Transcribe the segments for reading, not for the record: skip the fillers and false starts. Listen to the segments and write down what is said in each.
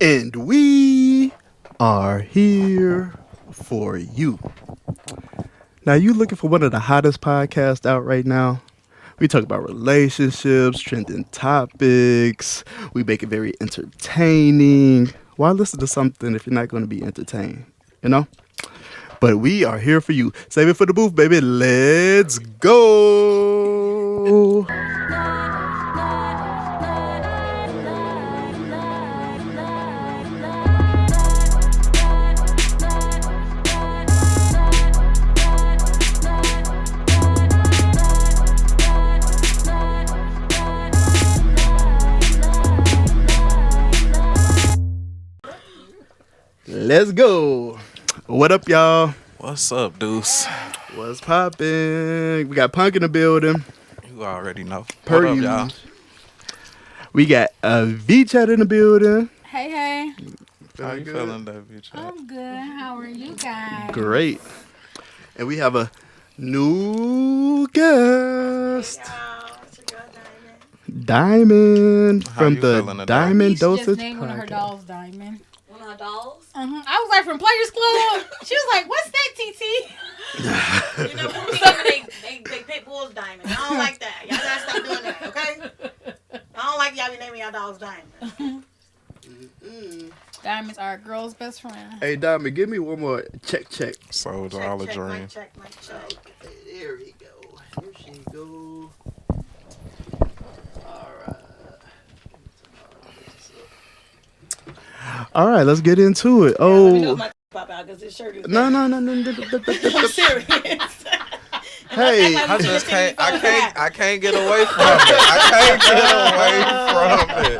And we are here for you. Now, you looking for one of the hottest podcasts out right now? We talk about relationships, trending topics. We make it very entertaining. Why listen to something if you're not going to be entertained? You know? But we are here for you. Save it for the booth, baby. Let's go. Let's go. What up, y'all? What's up, Deuce? What's poppin'? We got Punk in the building. You already know. Per what up, use. y'all? We got Vee Chat in the building. Hey. How you feeling, that Vee Chat? I'm good. How are you guys? Great. And we have a new guest. Diamond How from you the feeling today? Diamond You should just Dosage name one of her Podcast. dolls Diamond. One of her dolls? I was like, from Players Club. She was like, what's that, TT? You know, people be naming they pit bulls Diamond. I don't like that. Y'all gotta stop doing that, okay? I don't like y'all be naming y'all dolls Diamond. Diamonds are a girl's best friend. Hey, Diamond, give me one more check. Sold all a dream. Mic check. There we go. Here she go. All right, let's get into it. Let me know Oh, if my pop out because this shirt is no. I'm serious. Hey, I just can't. I can't get away from it. I can't get away from it.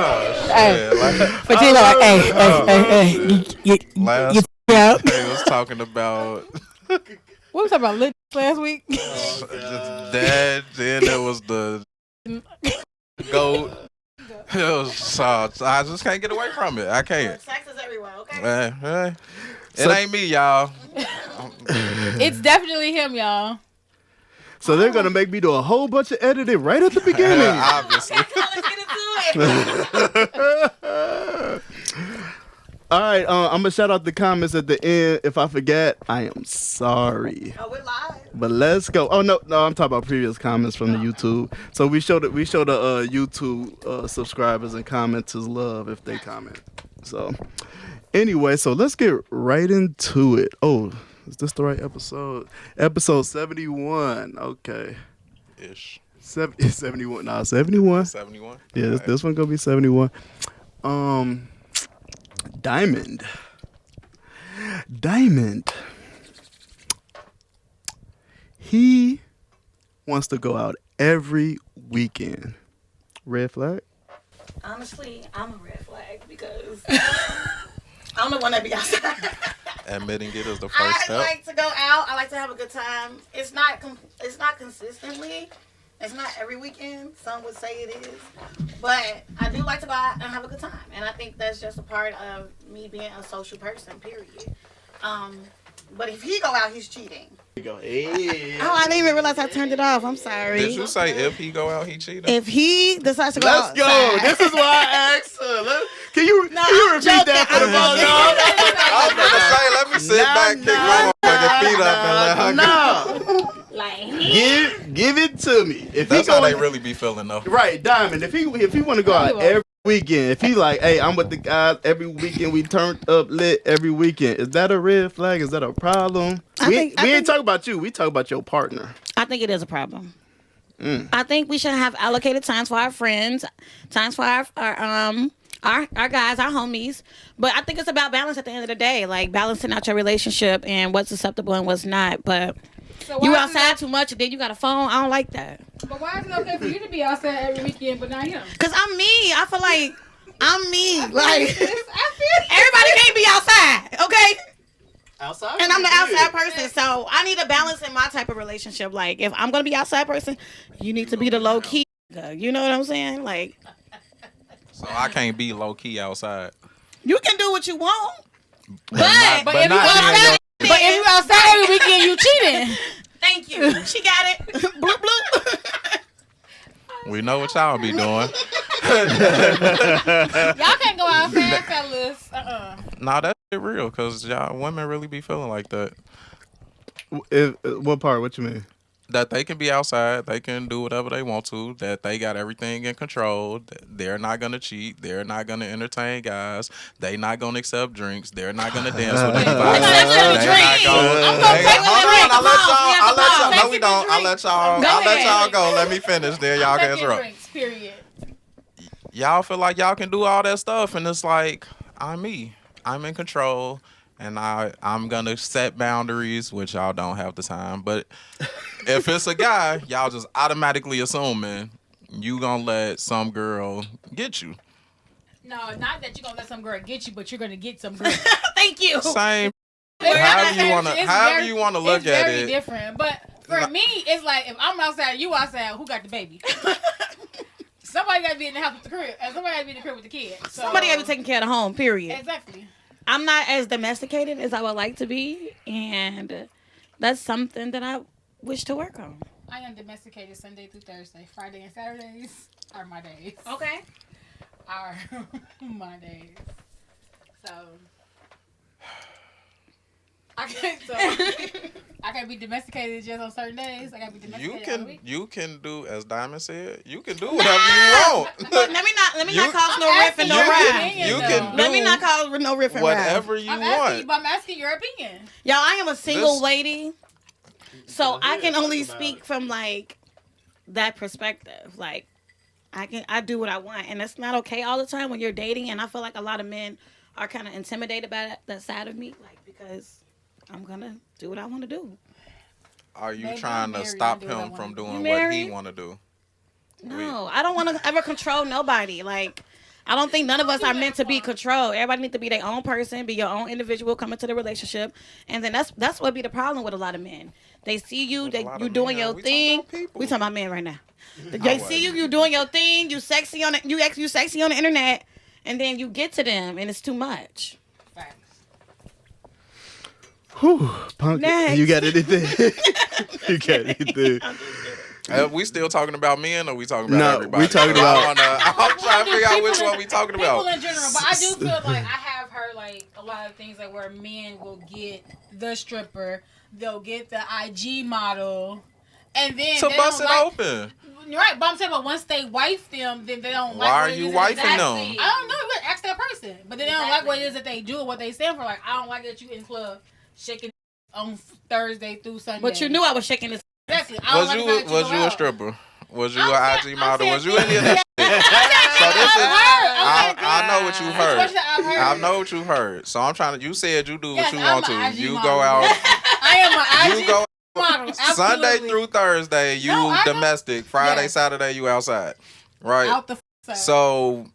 Oh shit! But you know, Last out. they was talking about What was talking about lit last week? that. Then there was the goat. It was, I just can't get away from it. I can't. Sex is everywhere, okay? It ain't me, y'all. It's definitely him, y'all. so they're gonna make me do a whole bunch of editing right at the beginning. Obviously. Okay, so let's get into it. All right, I'm gonna shout out the comments at the end. If I forget, I am sorry. Oh, we're live. But let's go. Oh no, I'm talking about previous comments from the YouTube. So we show the YouTube subscribers and commenters love if they comment. So anyway, so let's get right into it. Oh, is this the right episode? Episode 71. Okay. Ish. 71. Nah, 71. 71. Yeah, this one gonna be 71. Diamond. He wants to go out every weekend. Red flag? Honestly, I'm a red flag because I'm the one that be outside. Admitting it is the first I step. like to go out. I like to have a good time. It's not consistently. It's not every weekend. Some would say it is. But I do like to go out and have a good time. And I think that's just a part of me being a social person, period. But if he go out, he's cheating. Hey. Oh, I didn't even realize I turned it off. I'm sorry. Did you say if he go out, he cheated? If he decides to go Let's go. outside- This is why I asked her. Can you repeat I'm that for the joking. phone, I was going to say, let me sit back, kick my motherfucking feet up, and let her go. No. Like, Give it to me. If That's he how going, they really be feeling, though. Right, Diamond. If he want to go out every weekend, if he like, hey, I'm with the guys every weekend, we turned up lit every weekend. Is that a red flag? Is that a problem? I We think- ain't talking about you. We talk about your partner. I think it is a problem. I think we should have allocated times for our friends, times for our guys, our homies. But I think it's about balance at the end of the day, like balancing out your relationship and what's acceptable and what's not. But So you why is outside too much and then you got a phone. I don't like that. But why is it okay for you to be outside every weekend but not him? Cause I'm me. I feel like I'm me. Like I feel everybody can't be outside, okay? Outside? And I'm the outside person, so I need a balance in my type of relationship. Like if I'm gonna be outside person, you need to be the low key. You know what I'm saying? Like So I can't be low key outside. you can do what you want, but not- But but if you not outside, being but if you outside every weekend, you cheating. thank you. She got it. Bloop bloop. We know what y'all be doing. Y'all can't go outside outside, fellas. Nah, that shit real, cause y'all women really be feeling like that. What part? What you mean? That they can be outside, they can do whatever they want to, that they got everything in control, that they're not gonna cheat, they're not gonna entertain guys, they not gonna accept drinks, they're not gonna dance with anybody. We're not accepting They drinks. not gonna- I'm gonna take Hold a drink. on, I'll let y'all. No, we Take don't. a I'll let y'all. Go I'll let ahead. y'all go. Let me finish. Then y'all can taking interrupt. drinks, period. Y'all feel like y'all can do all that stuff, and it's like I'm me. I'm in control, and I'm gonna set boundaries, which y'all don't have the time. But if it's a guy, y'all just automatically assuming you gonna let some girl get you. No, not that you're gonna let some girl get you, but you're gonna get some girl. Thank you. Same. It's However you wanna look it's at very it. different. But for me, it's like if I'm outside, you outside, who got the baby? Somebody got to be in the house with the crib, and somebody got to be in the crib with the kid. So, Somebody got to be taking care of the home, period. Exactly. I'm not as domesticated as I would like to be, and that's something that I wish to work on. I am domesticated Sunday through Thursday. Friday and Saturdays are my days. Okay. Are my days. So I can't be domesticated just on certain days. I gotta be domesticated all week. You can do, as Diamond said, you can do whatever you want. But let me not cause no riff and no rhyme. You can Let me do not cause no riff and rhyme. whatever you want. I'm asking your opinion. Y'all, I am a single lady, so I can only speak from like that perspective. Like I do what I want, and it's not okay all the time when you're dating. And I feel like a lot of men are kind of intimidated by that side of me, like because I'm gonna do what I want to do. Are you Maybe trying to I'm stop married, I do him what I from wanna do. doing You what married? he want to do? No, I don't want to ever control nobody. Like, I don't think none of us are meant to be controlled. Everybody needs to be their own person, be your own individual, come into the relationship, and then that's what be the problem with a lot of men. They see you, you doing your thing. We talking about men right now. They see you doing your thing. You sexy on you sexy on the internet, and then you get to them, and it's too much. Whew, Punk. Next. You got anything? You got anything? We still talking about men, or we talking about No, everybody? we talking about- I'm trying to figure out which one we talking People about. in general, but I do feel like I have heard like a lot of things like where men will get the stripper, they'll get the IG model, and then To they bust it don't like, open. Right, but I'm saying, but once they wife them, then they don't like. Why what are it you is that wifing they- them? I don't know. You gotta ask that person, but they don't like what it is that they do or what they stand for. Like, I don't like that you in club shaking on Thursday through Sunday. But you knew I was shaking this. Exactly. I don't like the fact that Was go you a out. stripper? Was you I'm an saying- IG I'm model? saying Was you any of that shit? So this is. I know what you heard. I've heard. I know what you heard. So I'm trying to. You said you do Yes, what you I'm want an to. IG You model. go out. I am an IG You go model. Sunday Absolutely. through Thursday. You No, I know- domestic. Friday, Yes. Saturday, you outside. Right. Out the side. So,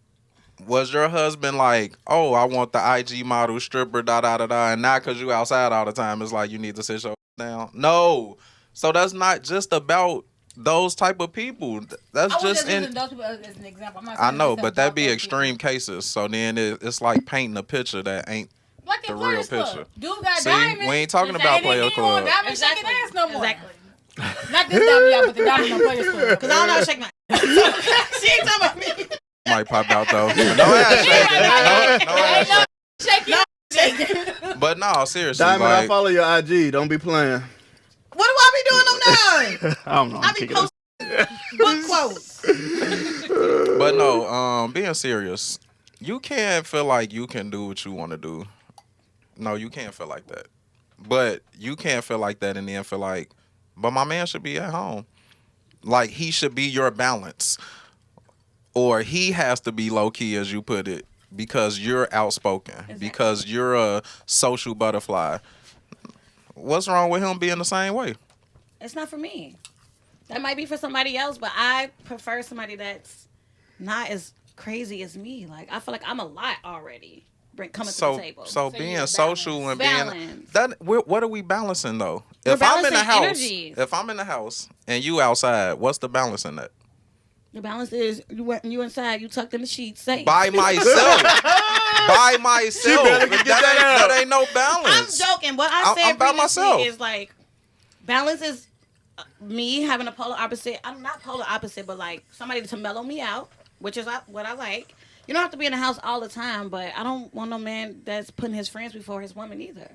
was your husband like, oh, I want the IG model stripper, da da da da, and not because you outside all the time, it's like you need to sit your down? No. So that's not just about those type of people. That's I was just using in. those people as an example. I'm not I saying know, this but as that'd be those extreme people. cases. So then it's like painting a picture that ain't. Like the in real Players Club. picture. Dude got See, diamonds. we ain't talking about and then Player he ain't want Club. diamond shaking ass no more. Exactly. Not this diamond, y'all, but the diamond on Players Club. Because I don't know how to shake my. She ain't talking about me. Might pop out though. No ass shaking. No ass shaking. Shaking. But no, seriously, Diamond, I like, follow your IG. Don't be playing. What do I be doing them now? I don't know. I be posting book quotes. but no, being serious, you can't feel like you can do what you want to do. No, you can't feel like that. But you can't feel like that and then feel like, but my man should be at home. Like, he should be your balance. Or he has to be low key, as you put it, because you're outspoken, because you're a social butterfly. What's wrong with him being the same way? It's not for me. That might be for somebody else, but I prefer somebody that's not as crazy as me. Like, I feel like I'm a lot already coming to the table. So you're being social and being balance. that, what are we balancing though? We're If I'm in the balancing house, energies. if I'm in the house and you outside, what's the balance in that? The balance is you inside, you tucked in the sheets, safe. By myself. By myself. better get that out. That ain't no I'm balance. joking. What I said I'm by previously myself. is like balance is me having a polar opposite. I'm not polar opposite, but like somebody to mellow me out, which is what I like. You don't have to be in the house all the time, but I don't want no man that's putting his friends before his woman either.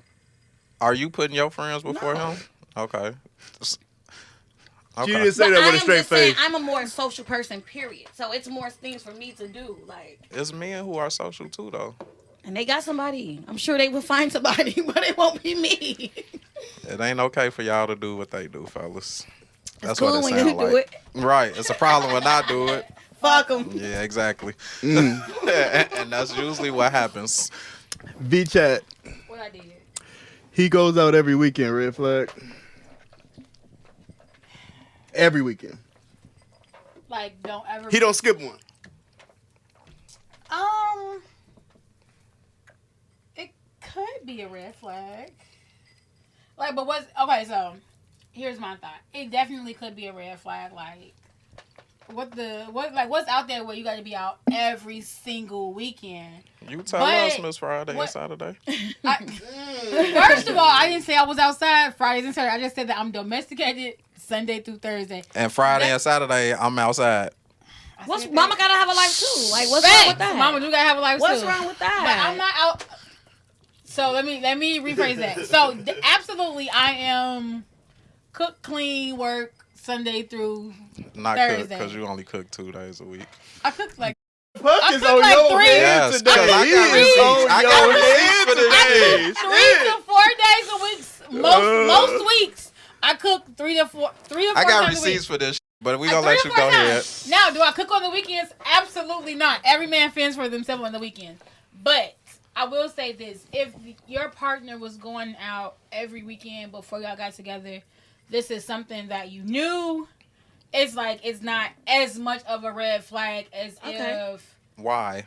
Are you putting your friends before No. him? Okay. She didn't say But that I with a am straight just saying, face. I'm a more social person, period. So it's more things for me to do, like. It's men who are social too, though. And they got somebody. I'm sure they will find somebody, but it won't be me. It ain't okay for y'all to do what they do, fellas. That's cool what it when you sounds do like. it. Right. It's a problem when I do it. Fuck them. Yeah, exactly. And that's usually what happens. Vee Chat. What I did. He goes out every weekend, red flag. Every weekend. Like, don't ever. He don't skip one. It could be a red flag. Like, but what's okay? So, here's my thought. It definitely could be a red flag. Like, what's out there where you got to be out every single weekend? You tell But us, Miss Friday and Saturday. First of all, I didn't say I was outside Fridays and Saturdays. I just said that I'm domesticated Sunday through Thursday. And Friday and Saturday, I'm outside. Mama gotta have a life too. Like, what's wrong with that? Mama do gotta have a life What's too. wrong with that? But I'm not out. So let me rephrase that. So absolutely, I am cook, clean, work Sunday through Not cook, Thursday. because you only cook 2 days a week. I cook like Puck I is cook on like your 3. head Yes, today. 'cause I He got is receipts. on I your got head receipts for this today. shit. 3 to 4 days a week. Most weeks I cook 3 to 4 I got times a week. receipts for this shit, but we Like, gonna let 3 you to 4 go ahead. times. Now, do I cook on the weekends? Absolutely not. Every man fends for themselves on the weekend. But I will say this: if your partner was going out every weekend before y'all got together, this is something that you knew. It's like it's not as much of a red flag as if Why?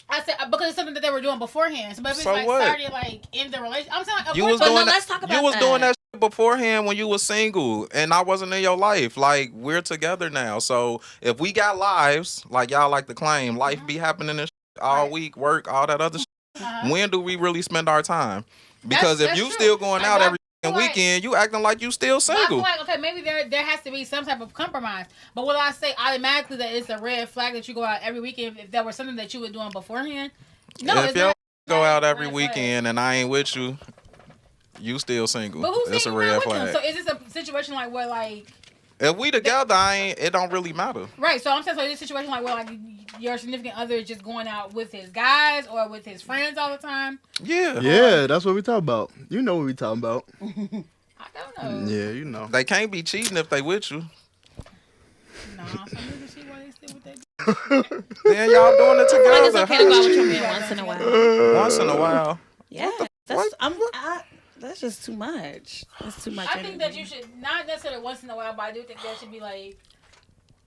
I said because it's something that they were doing beforehand. So, but if it's So like what? started like in the relationship, I'm saying like, You was But no, doing let's that. talk about You was that. doing that shit beforehand when you was single, and I wasn't in your life. Like, we're together now, so if we got lives, like y'all like to claim, life be happening and shit all Right. week, work, all that other shit. Uh-huh. When do we really spend our time? Because if That's you true. still going Like, out I every feel like- weekend, you acting like you still But I feel single. like, okay, maybe there has to be some type of compromise. But will I say automatically that it's a red flag that you go out every weekend if there was something that you were doing beforehand? No, If it's you not. go out a every red flag. weekend and I ain't with you, you still single. But who's It's a saying red not with them? flag. So is this a situation like where like If we together, it don't really matter. right? So I'm saying so is this a situation like where like your significant other is just going out with his guys or with his friends all the time? Yeah. Yeah, that's what we talking about. You know what we talking about. I don't know. Yeah, you know. They can't be cheating if they with you. Nah, some niggas see why they still with that. Then y'all doing it I together. think it's okay to go out with your Cheating. man once in a while. Once in a while. Yeah, what? that's just too much. That's too much. I think that you should not necessarily once in a while, but I do think there should be like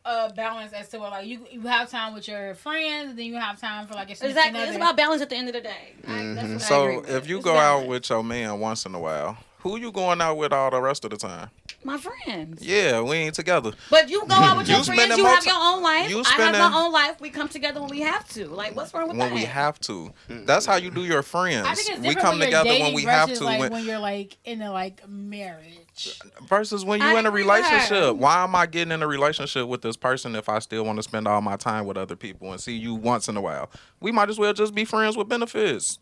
a balance as to where like you have time with your friends, and then you have time for like your significant Exactly. It's other. about balance at the end of the day. That's what I agree So with. if you It's go out balance. with your man once in a while, who you going out with all the rest of the time? My friends. Yeah, we ain't together. But you go out with You your friends, spending you more have ti- your own life. you I have spending- my own life. We come together when we have to. Like, what's wrong with When that? we have to. That's how you do your friends. I think it's We different come when you're together when dating we have versus, to. like, when you're like in a like marriage. Versus when I you in a agree with her. relationship. Why am I getting in a relationship with this person if I still want to spend all my time with other people and see you once in a while? We might as well just be friends with benefits.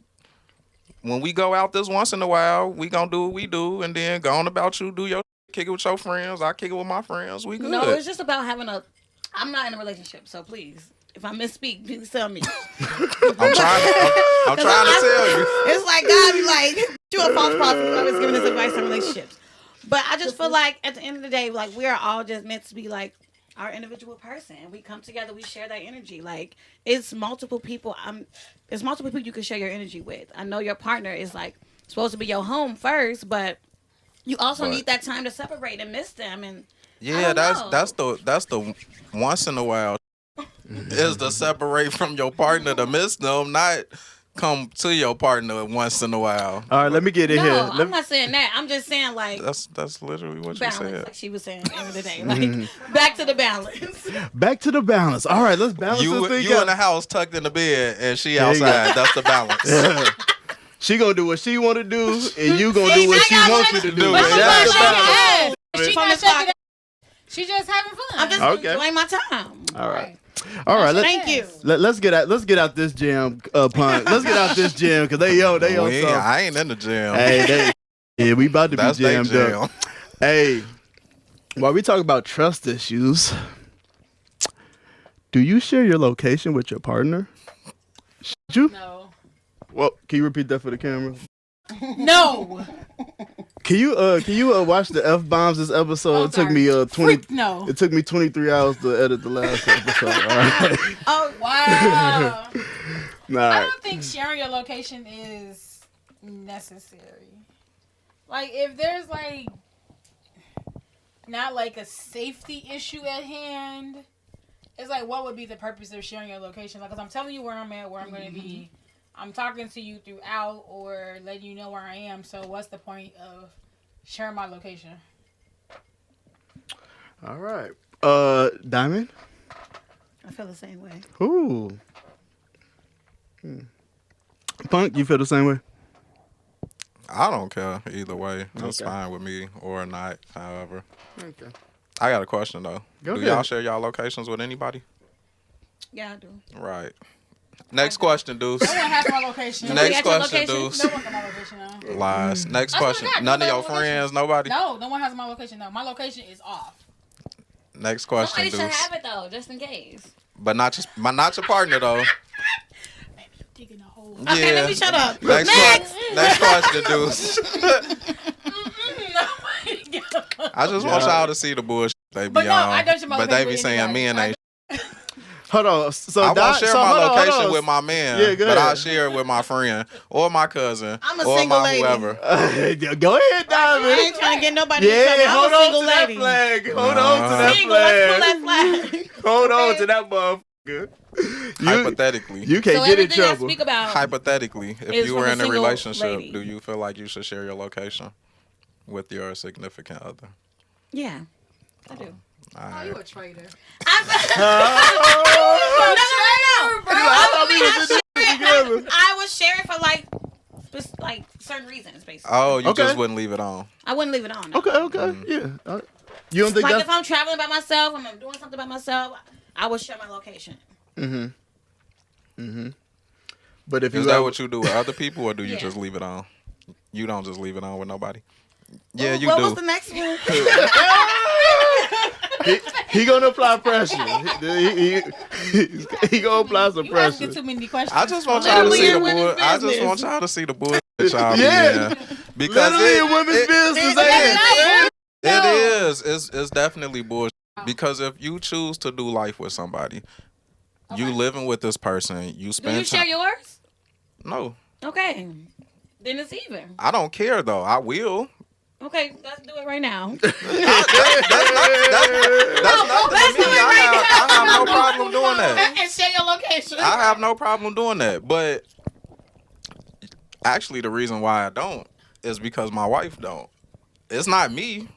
When we go out this once in a while, we gonna do what we do, and then go on about you, do your kick it with your friends. I kick it with my friends. We good. No, it's just about having a. I'm not in a relationship, so please, if I misspeak, please tell me. I'm trying to tell you. It's like God be like, you a false prophet. You're always giving us advice on relationships. But I just feel like at the end of the day, like we are all just meant to be like our individual person. We come together, we share that energy. Like it's multiple people. It's multiple people you can share your energy with. I know your partner is like supposed to be your home first, but you also need that time to separate and miss them. And Yeah, that's the once in a while is to separate from your partner to miss them, not come to your partner once in a while. All right, let me get in no, here. I'm not saying that. I'm just saying like That's literally what you balance, said. like she was saying at the end of the day. Like back to the balance. Back to the balance. All right, let's balance this thing You out. in the house tucked in the bed and she you go. outside. That's the balance. She gonna do what she want to do, and you gonna do what she wants you to do. do And it. that's the Yeah. balance. She From not the start. shaking it. She just having fun. I'm just Okay. enjoying my time. All right. All right, Thank you. let's get out this jam, Punk. Let's get out this jam because they on something. I ain't in the gym. Hey, we about to That's be jammed they jam. up. Hey, while we talk about trust issues, do you share your location with your partner? Should you? No. Well, can you repeat that for the camera? No. Can you watch the F-bombs this episode? Oh, it took sorry. me 20. Freak no. It took me 23 hours to edit the last episode. All right. Oh, Wow. Nah. I don't think sharing your location is necessary. Like, if there's like not like a safety issue at hand, it's like, what would be the purpose of sharing your location? Like, 'cause I'm telling you where I'm at, where I'm going to be. I'm talking to you throughout or letting you know where I am. So what's the point of sharing my location? All right. Diamond? I feel the same way. Ooh. Punk, you feel the same way? I don't care either way. It's Okay. fine with me or not. However, Okay. I got a question though. Go Do ahead. y'all share y'all locations with anybody? Yeah, I do. Right. Next question, Deuce. No one has my location. Next got your question, location? Deuce. No one has my location now. Lies. Next I swear to question. God, None of nobody your has my location. friends, nobody? No one has my location. No, my location is off. Next question, Somebody should Deuce. have it though, just in case. But not your partner though. Digging a hole. Okay, let me shut up. Next question, Deuce. I just want y'all to see the bullshit they be But no, I on. don't share my But they location be with saying anybody. men ain't. Hold on. So I won't share my hold on, location hold on. with my man, Yeah, go but ahead. I'll share it with my friend or my cousin I'm a or single my lady. whoever. Go ahead, I Diamond. ain't trying to get nobody in Yeah, trouble. hold I'm a on single to that lady. flag. Hold on to that Single, let's pull flag. that flag. Hold on to that motherfucker. Hypothetically. You can't So get in everything I trouble. speak about Hypothetically, if is you from were a in a single relationship, lady. do you feel like you should share your location with your significant other? Yeah, I do. Oh, you a traitor. I would share it for like certain reasons, basically. Oh, you Okay. just wouldn't leave it on. I wouldn't leave it on. No. Okay, yeah. You don't think Like that's... if I'm traveling by myself, I'm doing something by myself, I would share my location. But if Is you that ever- what you do with other people, or do you Yeah. just leave it on? You don't just leave it on with nobody. Yeah, you what do. was the next one? he gonna apply pressure. He gonna apply some You asking pressure. too many questions. I just want y'all to Literally see the in women's bull. I just business. want y'all to see the bullshit y'all be Yeah. in. Because Literally in women's business, ain't it? It is. It's definitely bullshit. Because if you choose to do life with somebody, you living with this person, you Do spend you share yours? No, Okay, then it's even. I don't care though. I will. Okay, let's do it right now. That's nothing to me. I have no problem doing that. And share your location. I have no problem doing that. But actually, the reason why I don't is because my wife don't. It's not me.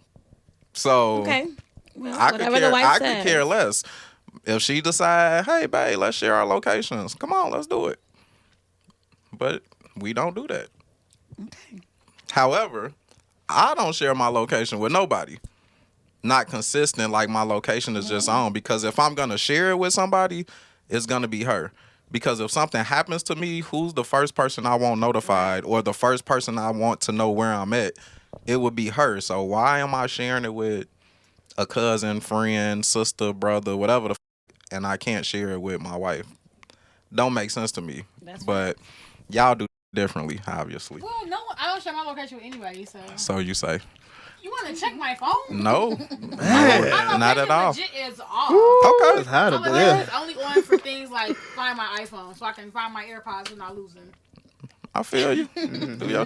So Okay, well, I could whatever care. the wife I says. could care less. If she decide, hey, babe, let's share our locations. Come on, let's do it. But we don't do that. Okay. However, I don't share my location with nobody. Not consistent, like my location is just on. Because if I'm going to share it with somebody, it's going to be her. Because if something happens to me, who's the first person I want notified or the first person I want to know where I'm at? It would be her. So why am I sharing it with a cousin, friend, sister, brother, whatever the and I can't share it with my wife? Don't make sense to me. That's but y'all do differently, obviously. Well, no, I don't share my location with anybody. So So you say. you want to check my phone? No. Man. My Not at location all. legit is off. Okay. It's hot My up location there. is only on for things like find my iPhone, so I can find my AirPods and not lose them. I feel you. Do your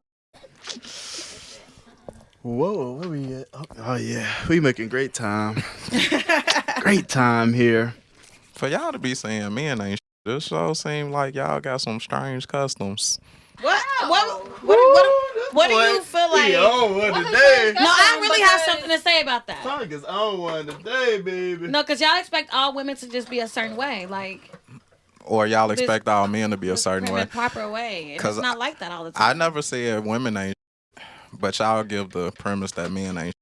Whoa, where we at? Oh yeah, we making great time. Great time here. For y'all to be saying men ain't this show seem like y'all got some strange customs. What do you feel like? He on one What today. is No, I really have Because- something to say about that. Punk is on one today, baby. No, because y'all expect all women to just be a certain way, like Or y'all expect all men to be a certain prim way. and proper way. And 'Cause it's not like that all the I time. never said women ain't but y'all give the premise that men ain't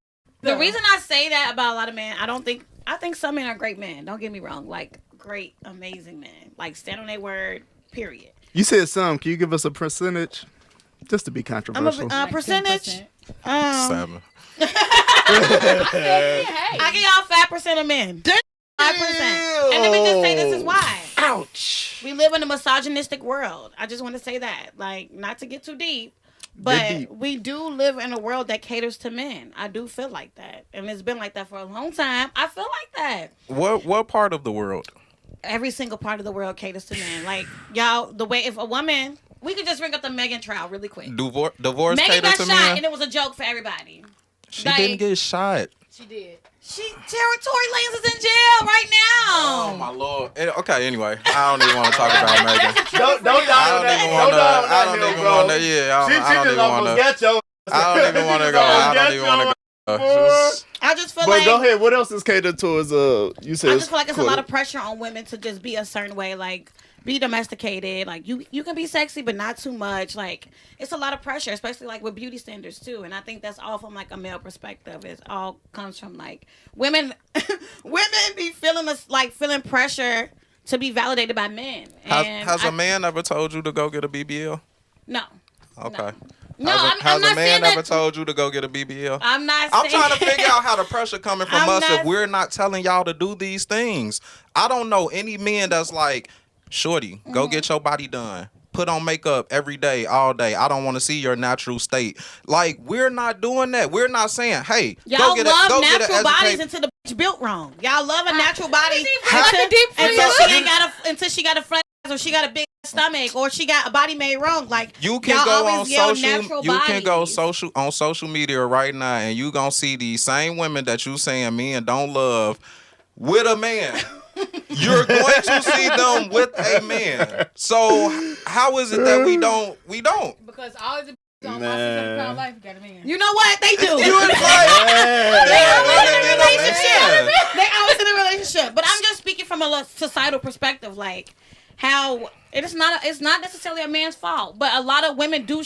The reason I say that about a lot of men, I think some men are great men. Don't get me wrong, like great, amazing men. Like, stand on their word, period. You said some. Can you give us a percentage? Just to be I'm controversial. a percentage. 7. Hey. I give y'all 5% of men. 5%. And let me just say this is why. Ouch. We live in a misogynistic world. I just want to say that. Like, not to get too deep, but deep. we do live in a world that caters to men. I do feel like that. And it's been like that for a long time. I feel like that. What part of the world? Every single part of the world caters to men. Like, y'all, the way if a woman, we could just bring up the Megan trial really quick. Divorce Megan cater got to shot men? and it was a joke for everybody. She like- didn't get shot. She did. Tory Lanez is in jail right now. Oh my lord. Okay, anyway, I don't even want to talk about Megan. Don't I die don't on that. even Don't want to. die on I that don't hill, even bro. want to. Yeah, I She don't just even want almost to. got your. I don't even want to go. I don't even want to go. I just feel But like go ahead. What else is catered towards? You said. I just feel like it's a lot of pressure on women to just be a certain way, like be domesticated. Like you can be sexy, but not too much. Like it's a lot of pressure, especially like with beauty standards too. And I think that's all from like a male perspective. It all comes from like women. Women be feeling pressure to be validated by men. And Has a man ever told you to go get a BBL? No. Okay. No, Has I'm a not man saying ever that. told you to go get a BBL? I'm not. I'm saying trying to figure out how the pressure coming from I'm us if not- we're not telling y'all to do these things. I don't know any men that's like, shorty, go get your body done. Put on makeup every day, all day. I don't want to see your natural state. Like, we're not doing that. We're not saying, hey, Y'all go get love go get natural an bodies educated. until the bitch built wrong. Y'all love a natural body How- until she got a flat ass or she got a big stomach or she got a body made wrong. Like You can y'all go on always yell social. natural You can go bodies. on social media right now, and you gonna see these same women that you saying men don't love with a man. You're going to see them with a man. So how is it that we don't? Because all the on my Man. 600-pound life got a man. You know what they do? You is like, They always in a Get a man. relationship. They always in a relationship. But I'm just speaking from a societal perspective, like how it's not necessarily a man's fault, but a lot of women do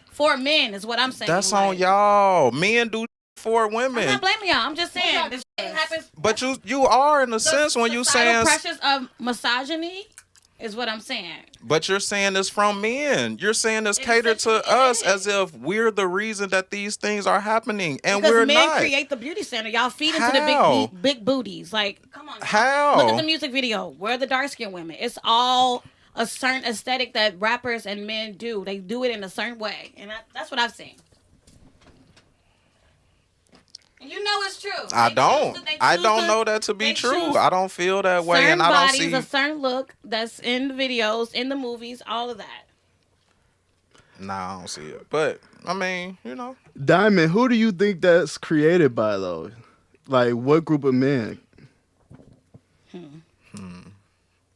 for men is what I'm saying. that's like, on y'all. Men do for I'm women, not blaming y'all. I'm just saying y'all this do? shit happens. but you are in a The sense when you societal saying. pressures of misogyny is what I'm saying. But you're saying this from men. You're saying this catered to Essentially, it us is. as if we're the reason that these things are happening, and Because we're men not. create the beauty standard. Y'all feed into How? the big booties. Like, come on. Now. How? Look at the music video. Where are the dark skinned women? It's all a certain aesthetic that rappers and men do. They do it in a certain way, and that's what I've seen. You know it's true. I They don't. choose to- they I choose don't to- know that to be they true. choose I don't feel that way, certain and I don't bodies, see. a certain look that's in the videos, in the movies, all of that. Nah, I don't see it. But I mean, Diamond, who do you think that's created by though? Like what group of men?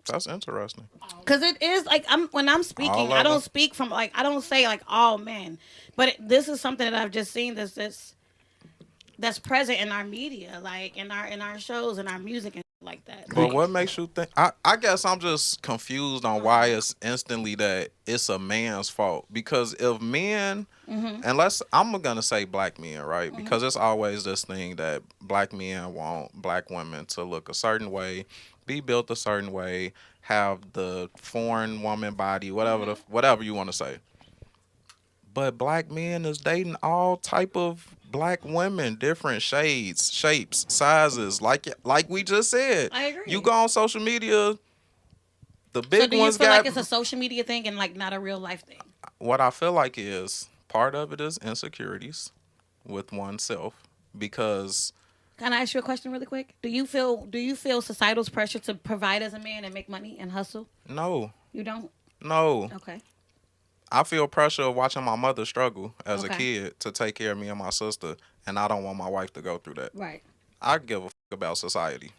that's interesting. Because it is like when I'm speaking, All of I don't them. speak from like I don't say like all men, but this is something that I've just seen that's present in our media, like in our shows and our music and like that. But Like, what makes you think? I guess I'm just confused on why it's instantly that it's a man's fault. Because if men, I'm gonna say black men, right? Because it's always this thing that black men want black women to look a certain way, be built a certain way, have the foreign woman body, whatever you want to say. But black men is dating all type of black women, different shades, shapes, sizes, like we just said. I agree. You go on social media, the big so do you ones feel got. like it's a social media thing and like not a real life thing? What I feel like is part of it is insecurities with oneself because Can I ask you a question really quick? Do you feel societal's pressure to provide as a man and make money and hustle? no, You don't? Okay. I feel pressure of watching my mother struggle as a Okay. kid to take care of me and my sister, and I don't want my wife to go through that. Right. I give a fuck about society.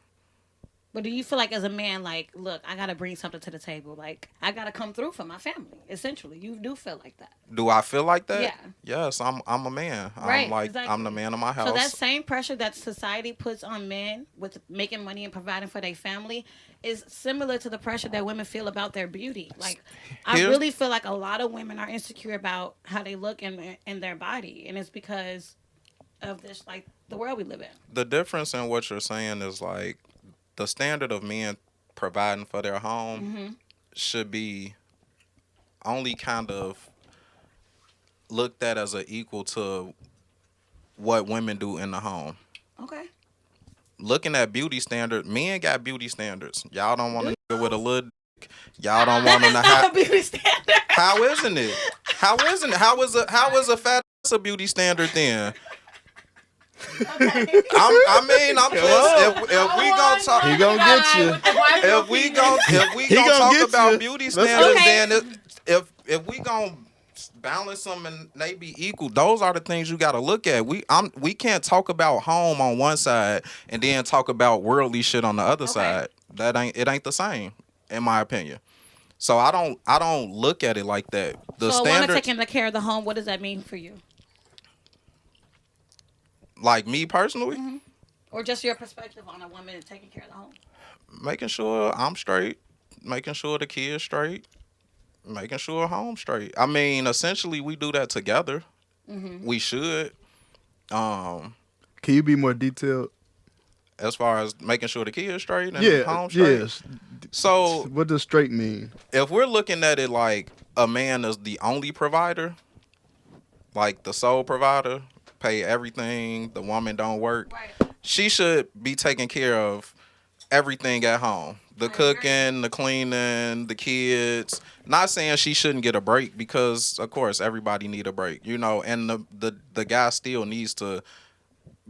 But do you feel like as a man, like, look, I gotta bring something to the table. Like, I gotta come through for my family. Essentially, you do feel like that. Do I feel like that? Yeah. Yes, I'm a man. Right, I'm like exactly. I'm the man of my house. So that same pressure that society puts on men with making money and providing for their family is similar to the pressure that women feel about their beauty. Like, I Here's- really feel like a lot of women are insecure about how they look in their body, and it's because of this, like, the world we live in. The difference in what you're saying is like the standard of men providing for their home should be only kind of looked at as an equal to what women do in the home. Okay. Looking at beauty standards, men got beauty standards. Y'all don't want a nigga with a little dick. Y'all don't want them to have beauty standard. How isn't it? How isn't it? How is a fat ass a beauty standard then? Okay. I'm just if we gonna talk, He gonna get you. if we gonna gonna talk get about you. beauty Let's standards, go. then if we gonna balance them and they be equal, those are the things you got to look at. We can't talk about home on one side and then talk about worldly shit on the other side. It ain't the same, in my opinion. So I don't look at it like that. The So, want to standard, take into care of the home. What does that mean for you? like me personally, Or just your perspective on a woman taking care of the home? making sure I'm straight, making sure the kids straight, making sure home straight. I mean, essentially, we do that together. We should. Can you be more detailed? As far as making sure the kids straight and home straight. Yes. So What does straight mean? if we're looking at it like a man is the only provider, like the sole provider, pay everything, the woman don't work, she should be taking care of everything at home. The cooking, the cleaning, the kids. Not saying she shouldn't get a break, because of course everybody need a break, you know, and the guy still needs to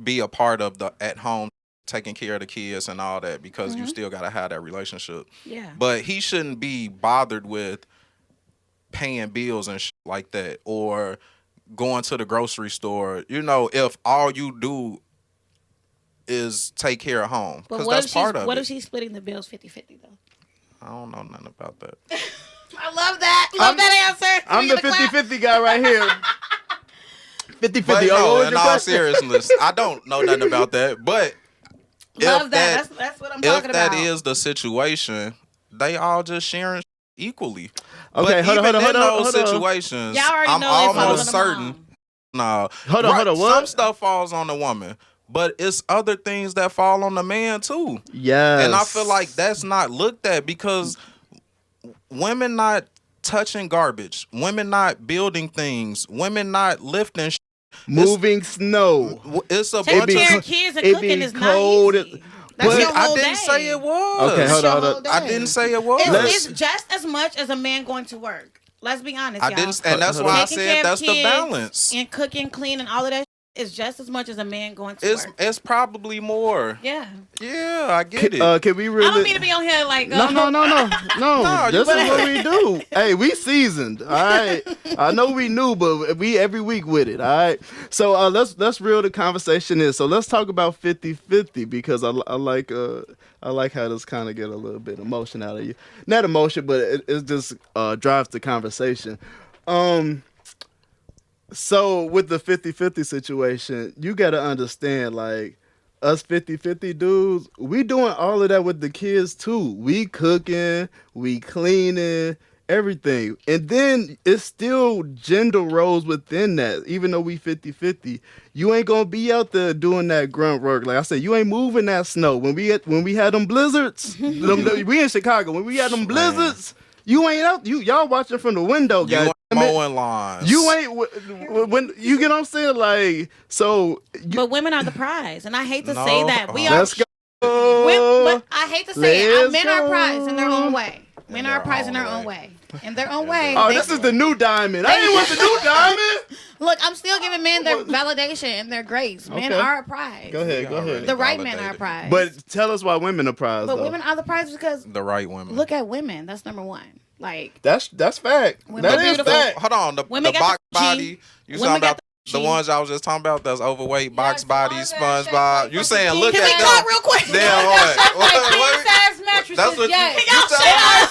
be a part of the at home taking care of the kids and all that, because you still gotta have that relationship. Yeah. But he shouldn't be bothered with paying bills and shit like that, or going to the grocery store, you know, if all you do is take care of home. But Because what that's if part of what it. if she's splitting the bills 50-50 though? I don't know nothing about that. I love that. Love that answer. I'm the 50-50 guy right here. 50-50. But Oh, what no, was in your all question? seriousness, I don't know nothing about that. But Love if that. That's what I'm if talking that about. is the situation, they all just sharing equally. Okay, but hold on, even hold on, in hold those on. situations, Y'all already I'm know it falls on almost the certain. mom. No, Hold on, what? Some stuff falls on the woman, but it's other things that fall on the man too. Yes. And I feel like that's not looked at, because women not touching garbage, women not building things, women not lifting. Moving snow. It's a Taking bunch be of. care of kids and it cooking be is cold. not easy. That's But your I whole didn't day. say it was. Okay, hold Your on. whole I day. didn't say it was. It's just as much as a man going to work. Let's be honest, I y'all. didn't, and that's why I Taking care said of that's the kids balance. And cooking, cleaning, all of that is just as much as a man going to work. It's probably more. Yeah. Yeah, I get it. Can we really? I don't mean to be on here like No. No, This you is what we do. Hey, we seasoned. All right. I know we new, but we every week with it. All right. So let's reel the conversation in. So let's talk about 50-50, because I like how this kind of get a little bit emotion out of you. Not emotion, but it just drives the conversation. So with the 50-50 situation, you got to understand, like, us 50-50 dudes, we doing all of that with the kids too. We cooking, we cleaning, everything. And then it's still gender roles within that. Even though we 50-50, you ain't gonna be out there doing that grunt work. Like I said, you ain't moving that snow. When we had them blizzards, we in Chicago. When we had them blizzards, you ain't out. Y'all watching from the window, You guys. ain't mowing lawns. You ain't when you get what I'm saying, like, so. But women are the prize, and I hate to say that. We are. Let's go. But I hate to say it. Let's Men are go. prize in their own way. Men are prize in their own way. In their own way. Oh, this is the new diamond. I ain't with the new diamond. Look, I'm still giving men their validation and their grace. Men Okay. are a prize. Go ahead. The right men are a prize. But tell us why women are prize, But though. women are the prize because The right women. look at women. That's number one. Like, That's fact. Women That are is beautiful. fact. Hold on, the Women got box the G. body. You Women talking got about the G. ones I was just talking about? That's overweight, box Yes, body, ones that SpongeBob. shape You like saying fucking look king at can we size. talk real quick? Damn what? King size mattresses, That's what yes.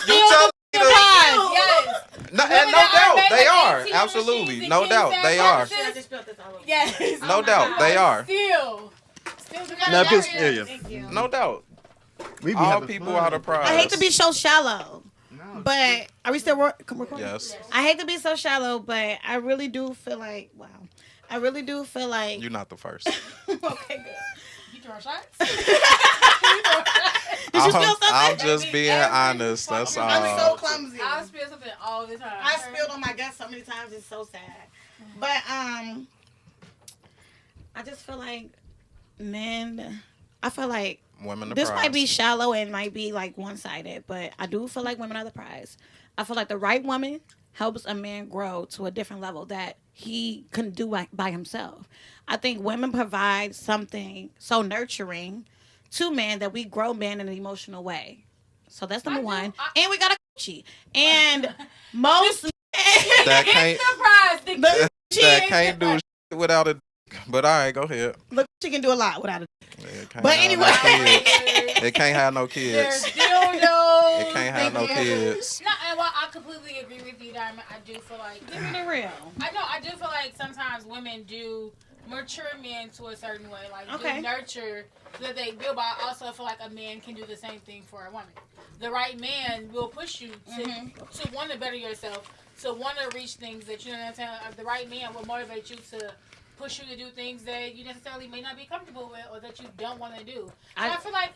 you tell me to. Prize, yes. No, and Women no that are doubt made they with are. 18 Absolutely, machines no and doubt king they size are. mattresses. Yes. No doubt they are. Still Now, together. just- Thank you. No doubt. We be All having people fun. are the prize. I hate to be so shallow, but are we still recording? Yes, I hate to be so shallow, but I really do feel like, wow. I really do feel like. you're not the first. Okay, good. You throw shots? Did you spill something? I'm just being honest. That's all. I'm so clumsy. I spill something all the time. I spilled on my guts so many times. It's so sad. But I just feel like men. I feel like Women the this prize. might be shallow and might be like one-sided, but I do feel like women are the prize. I feel like the right woman helps a man grow to a different level that he can do by himself. I think women provide something so nurturing to men that we grow men in an emotional way. So that's number one. And we got a coochie. And most that can't that can't do shit without a. But all right, go ahead. look, she can do a lot without it. But anyway. It can't have no There's kids. dildos. It can't have no kids. No, and while I completely agree with you, Diamond, I do feel like Give me the real. I do feel like sometimes women do mature men to a certain way, like Okay. do nurture so that they build. But I also feel like a man can do the same thing for a woman. The right man will push you to want to better yourself, to want to reach things that you know what I'm saying. The right man will motivate you to push you to do things that you necessarily may not be comfortable with or that you don't want to do. I feel like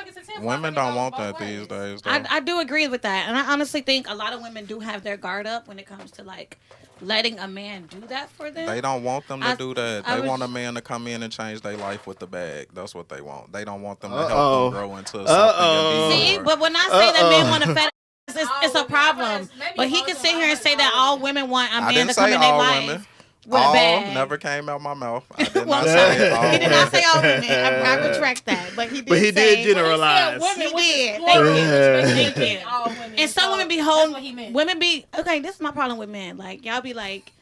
it's a tip. Women don't want that these days. Though. I do agree with that. And I honestly think a lot of women do have their guard up when it comes to like letting a man do that for them. They don't want them to do that. They was- want a man to come in and change their life with the bag. That's what they want. They don't want them to help them grow into something. And be See, more. but when I say that men want a fat ass, it's a problem. But he can sit here and say that all women want a I man didn't to come say in their all life. women. With a All bag. never came out my mouth. I did Well, not say all he did not women. say all women. I retract that. But he did. But he say, did generalize. Women, He did. Thank you. you. All women. And some So, women be that's holding. what he meant. Women be okay. This is my problem with men. Like y'all be like,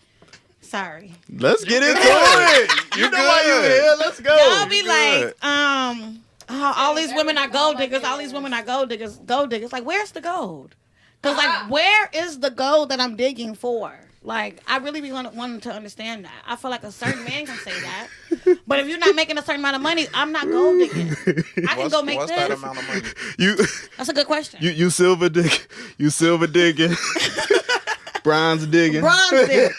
sorry. Let's get into it. You know why you here. Let's go. Y'all be good. like, all these women are gold diggers. All these women are gold diggers. Gold diggers. Like, where's the gold? Because like, where is the gold that I'm digging for? Like, I really be wanting to understand that. I feel like a certain man can say that, but if you're not making a certain amount of money, I'm not gold digging. I can go make what's this. that amount of money? You That's a good question. you silver digging. Bronze digging. Bronze digging.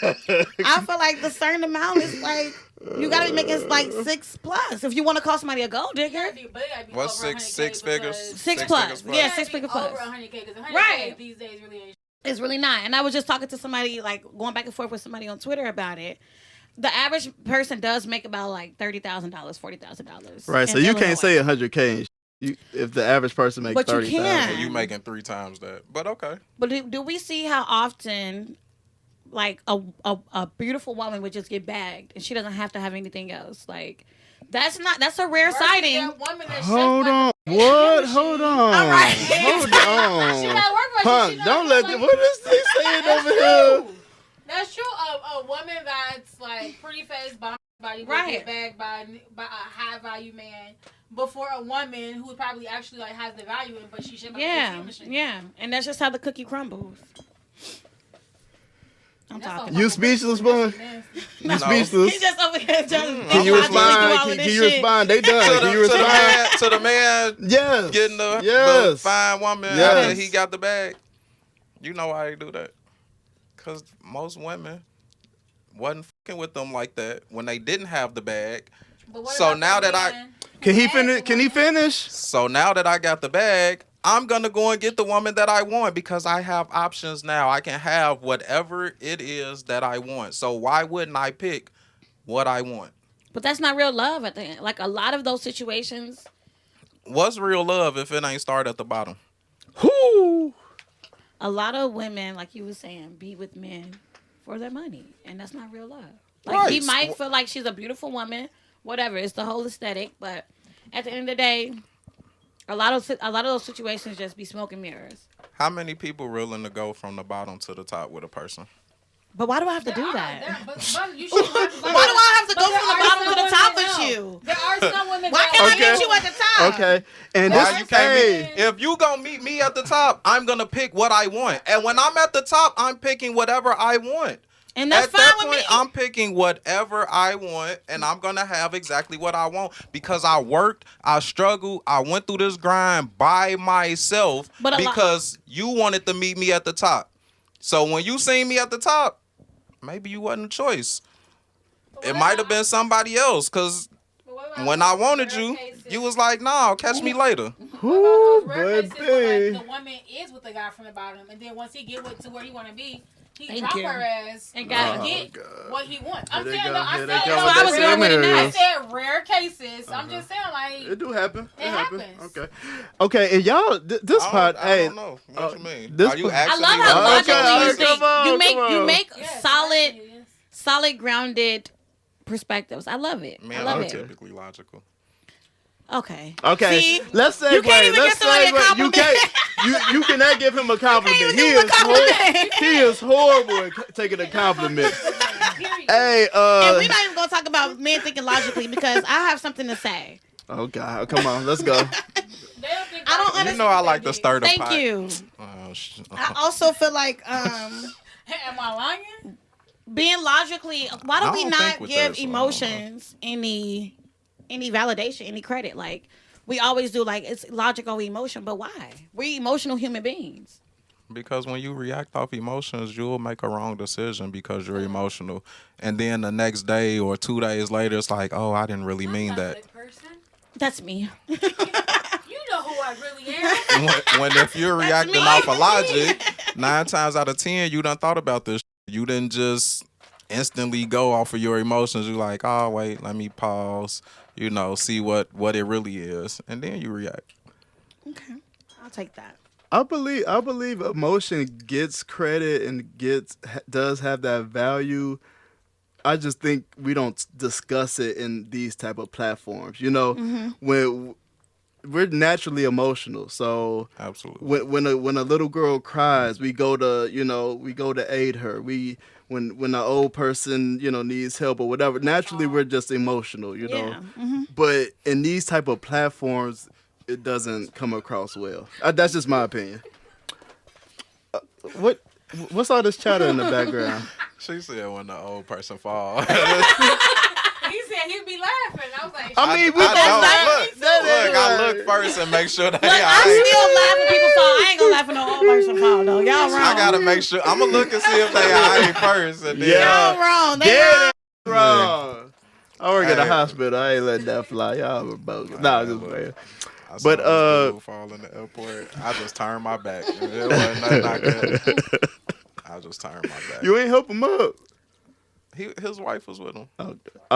I feel like the certain amount is like you gotta be making like 6+ if you want to call somebody a gold digger. What's six figures? 6 plus. Yeah, 6 figure plus. Over 100K because 100K Right. these days really ain't. It's really not. And I was just talking to somebody, like going back and forth with somebody on Twitter about it. The average person does make about like $30,000, $40,000. Right, so in you Illinois. can't say 100K if the average person makes But you 30,000. can. You making 3 times that. But okay. But do we see how often, like a beautiful woman would just get bagged and she doesn't have to have anything else? Like that's a rare sighting. Hold on. What? Hold on. All right. Hold She on. got work Punk, don't let the, what is they saying over here? That's true. A woman that's like pretty face, bomb body, will Right. get bagged by a high value man before a woman who probably actually like has the value in, but she should. Yeah. And that's just how the cookie crumbles. I'm talking. You speechless, boy? You No. speechless? He's just over here just Can you respond? Can you respond? They done. Can you respond? To the man Yes. getting the Yes. fine woman Yes. after he got the bag. You know why they do that? Because most women wasn't fucking with them like that when they didn't have the bag. So now that Can he finish? Can he finish? So now that I got the bag, I'm going to go and get the woman that I want because I have options now. I can have whatever it is that I want. So why wouldn't I pick what I want? But that's not real love at the end. Like a lot of those situations. What's real love if it ain't start at the bottom? Whoo! A lot of women, like you were saying, be with men for their money. And that's not real love. Like he Right. might feel like she's a beautiful woman, whatever. It's the whole aesthetic. But at the end of the day, a lot of those situations just be smoke and mirrors. How many people willing to go from the bottom to the top with a person? But why do I have to do that? Why Why do I have to go from the bottom to the top with you? There are some women. Why can't I meet you at the top? Okay. And Why this you can't hey, if you gonna meet me at the top, I'm gonna pick what I want. And when I'm at the top, I'm picking whatever I want. And that's At fine that with point, me. I'm picking whatever I want, and I'm gonna have exactly what I want because I worked, I struggled, I went through this grind by myself But because you wanted to meet me at the top. So when you seen me at the top, maybe you wasn't a choice. It might have been somebody else because when I wanted you, you was like, "No, catch me later." Who, Rare cases where, baby? like, the woman is with the guy from the bottom, and then once he get to where he want to be, he Thank drop you. her ass And and got get God. what he wants. I'm Here they saying, go, though, I here said, they go So with I the was going with it now. I sinners. said rare cases. I'm just saying, like, It do happen. It happens. Okay. Okay, and y'all, this part, I hey, don't know what you mean. this Are you part- I asking love me how what Okay, logically all you right, think. come on, You come make yes, solid, yes. solid, grounded perspectives. I love it. I Man, love I'm it. typically logical. Okay. Okay, See? let's segue. You can't even let's give somebody a segue. You compliment. can't. You cannot give him a compliment. even He give him is a compliment. he is horrible at taking a compliment. Period. Hey, And we're not even gonna talk about men thinking logically because I have something to say. oh God, come on, let's go. They don't think I don't logically You understand. know I they like to did. stir the Thank pot. you. Oh, I also feel like Am I lying? being logically, why do I we don't not think with give this, I don't emotions any validation, any credit? Like we always do, like it's logic over emotion, but why? We're emotional human beings. Because when you react off emotions, you'll make a wrong decision because you're emotional. And then the next day or 2 days later, it's like, oh, I didn't really mean I'm not that. that person. That's me. You know who I really am. when if you're reacting me. off of logic, 9 times out of 10, you done thought about this. You didn't just instantly go off of your emotions. You're like, oh, wait, let me pause, see what it really is. And then you react. Okay, I'll take that. I believe emotion gets credit and does have that value. I just think we don't discuss it in these type of platforms. When we're naturally emotional, so Absolutely. when a little girl cries, we go to aid her. When an old person needs help or whatever, naturally we're just emotional. Yeah. But in these type of platforms, it doesn't come across well. That's just my opinion. What's all this chatter in the background? She said when the old person falls. He said he'd be laughing. I was like, I mean, I look first and make sure that Look, I still laugh when people fall. I ain't gonna laugh when no old person fall though. Y'all wrong. I gotta make sure. I'm gonna look and see if they alright first. And then, Y'all wrong. They Yeah, wrong. wrong. I work at a Hey. hospital. I ain't letting that fly. Y'all were bogus. Nah, I'm just look. playing. I But, saw this dude fall in the airport. I just turned my back. It wasn't nothing I could. I just turned my back. You ain't help him up. His wife was with him.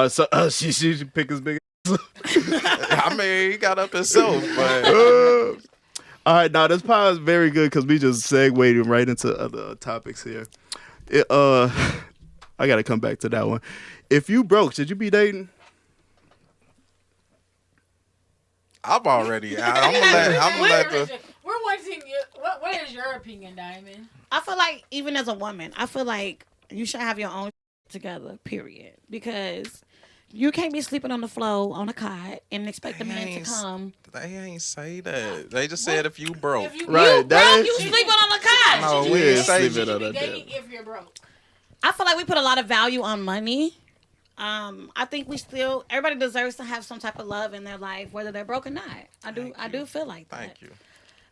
So she should pick his big. I mean, he got up himself, but All right, now this pod is very good because we just segued right into other topics here. I gotta come back to that one. If you broke, should you be dating? I'm already out. I'm gonna let the. We're wanting you. What is your opinion, Diamond? I feel like even as a woman, I feel like you should have your own together. Period. Because you can't be sleeping on the floor on a cot and expect a man to come. They ain't say that. They just said if you broke. If you Right, You that broke, is- you sleeping on a cot. No, we Yeah, ain't say sleep it should on be a dating damn. if you're broke. I feel like we put a lot of value on money. I think everybody deserves to have some type of love in their life, whether they're broke or not. I do feel like that. Thank you.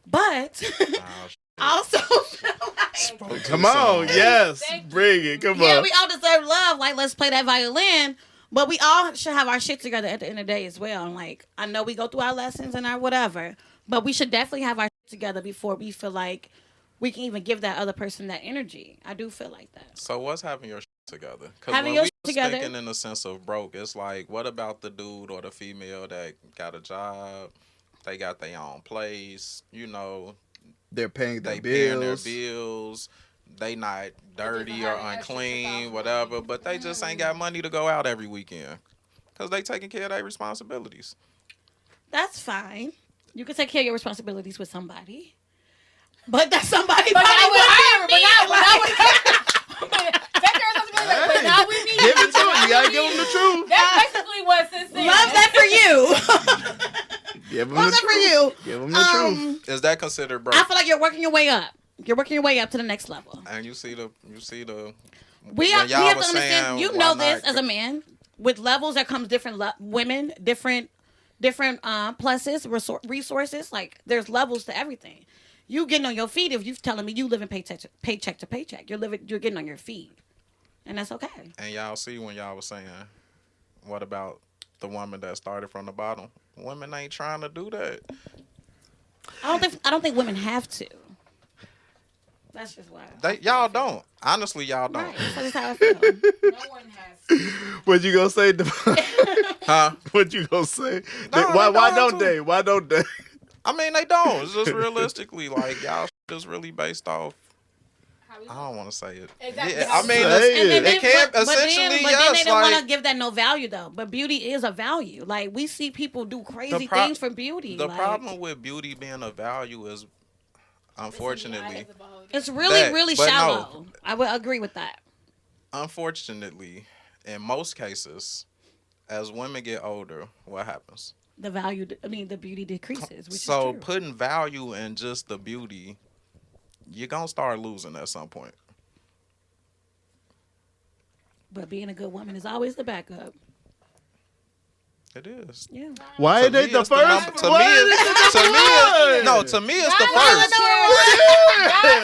But Oh, I also feel like spoke Come too on, soon. yes, Thank you. bring it. Come yeah, on. we all deserve love. Like, let's play that violin. But we all should have our shit together at the end of the day as well. And like, I know we go through our lessons and our whatever, but we should definitely have our shit together before we feel like we can even give that other person that energy. I do feel like that. So what's having your shit together? Because Having when your we shit was together. thinking in the sense of broke, it's like, what about the dude or the female that got a job? They got their own place. They're paying their They paying their bills. bills. They not dirty just or have an extra unclean, $2,000. whatever. But they just ain't got money to go out every weekend because they taking care of their responsibilities. That's fine. You can take care of your responsibilities with somebody. But that somebody But probably not with her. would But be not me. with Take care of something, but not with me. Give it to him. You gotta give him the truth. That's basically what Sis said. Love that for you. Give him Love the that for truth. you. Give him the truth. Is that considered broke? I feel like you're working your way up. You're working your way up to the next level. And you see the. We when have y'all to was understand. saying, You why know not this as a man. With levels, there comes different women, different pluses, resources. Like there's levels to everything. You getting on your feet if you telling me you living paycheck to paycheck. You're getting on your feet, and that's okay. And y'all see when y'all was saying, what about the woman that started from the bottom. Women ain't trying to do that. I don't think women have to. That's just why. Y'all don't. Honestly, y'all don't. Right. That's how I feel. No one has. What you gonna say? Huh? What you gonna say? No, Why they don't don't they? Why don't they? I mean, they don't. It's just realistically, like, y'all is really based off. I don't want to say it. Exactly. Yeah, I mean, Say it. it can't but essentially. then Yes, they don't want to like give that no value though. But beauty is a value. Like we see people do crazy things for beauty. the like, problem with beauty being a value is, unfortunately, it's really but no. shallow. I would agree with that. Unfortunately, in most cases, as women get older, what happens? The value, the beauty decreases, which So is true. putting value in just the beauty, you're gonna start losing at some point. But being a good woman is always the backup. It is. Yeah. Why To are they me, the it's the first? number- to Why me, are they it's- the to me, first? no, to me, it's the Guys first.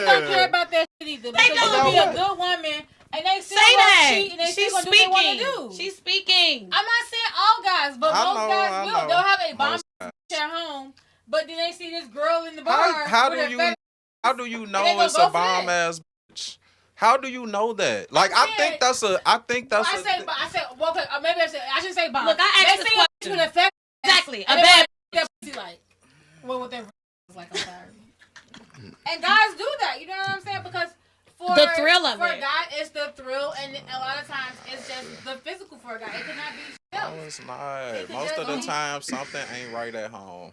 don't care about that shit either. Because you can be a good woman and they still Say gonna that. cheat and they She's still gonna do what they speaking. want to do. She's speaking. I'm not saying all guys, but I most know, guys I will. know. They'll have a bomb Most guys. at home, but then they see this girl in the bar. How with do her you fat- how do you they know gonna it's go a for bomb that. ass bitch? How do you know that? Like I saying- think that's a well, okay, or maybe I should say bomb. Look, I asked they this see a bitch question. with a fat Exactly. A and they bad. want that pussy like, well, what their is like. I'm sorry. And guys do that. You know what I'm saying? Because for The thrill of for it. a guy, it's the thrill, and a lot of times it's just the physical for a guy. It cannot be no, else. it's not. It could Most just of the be- time, something ain't right at home.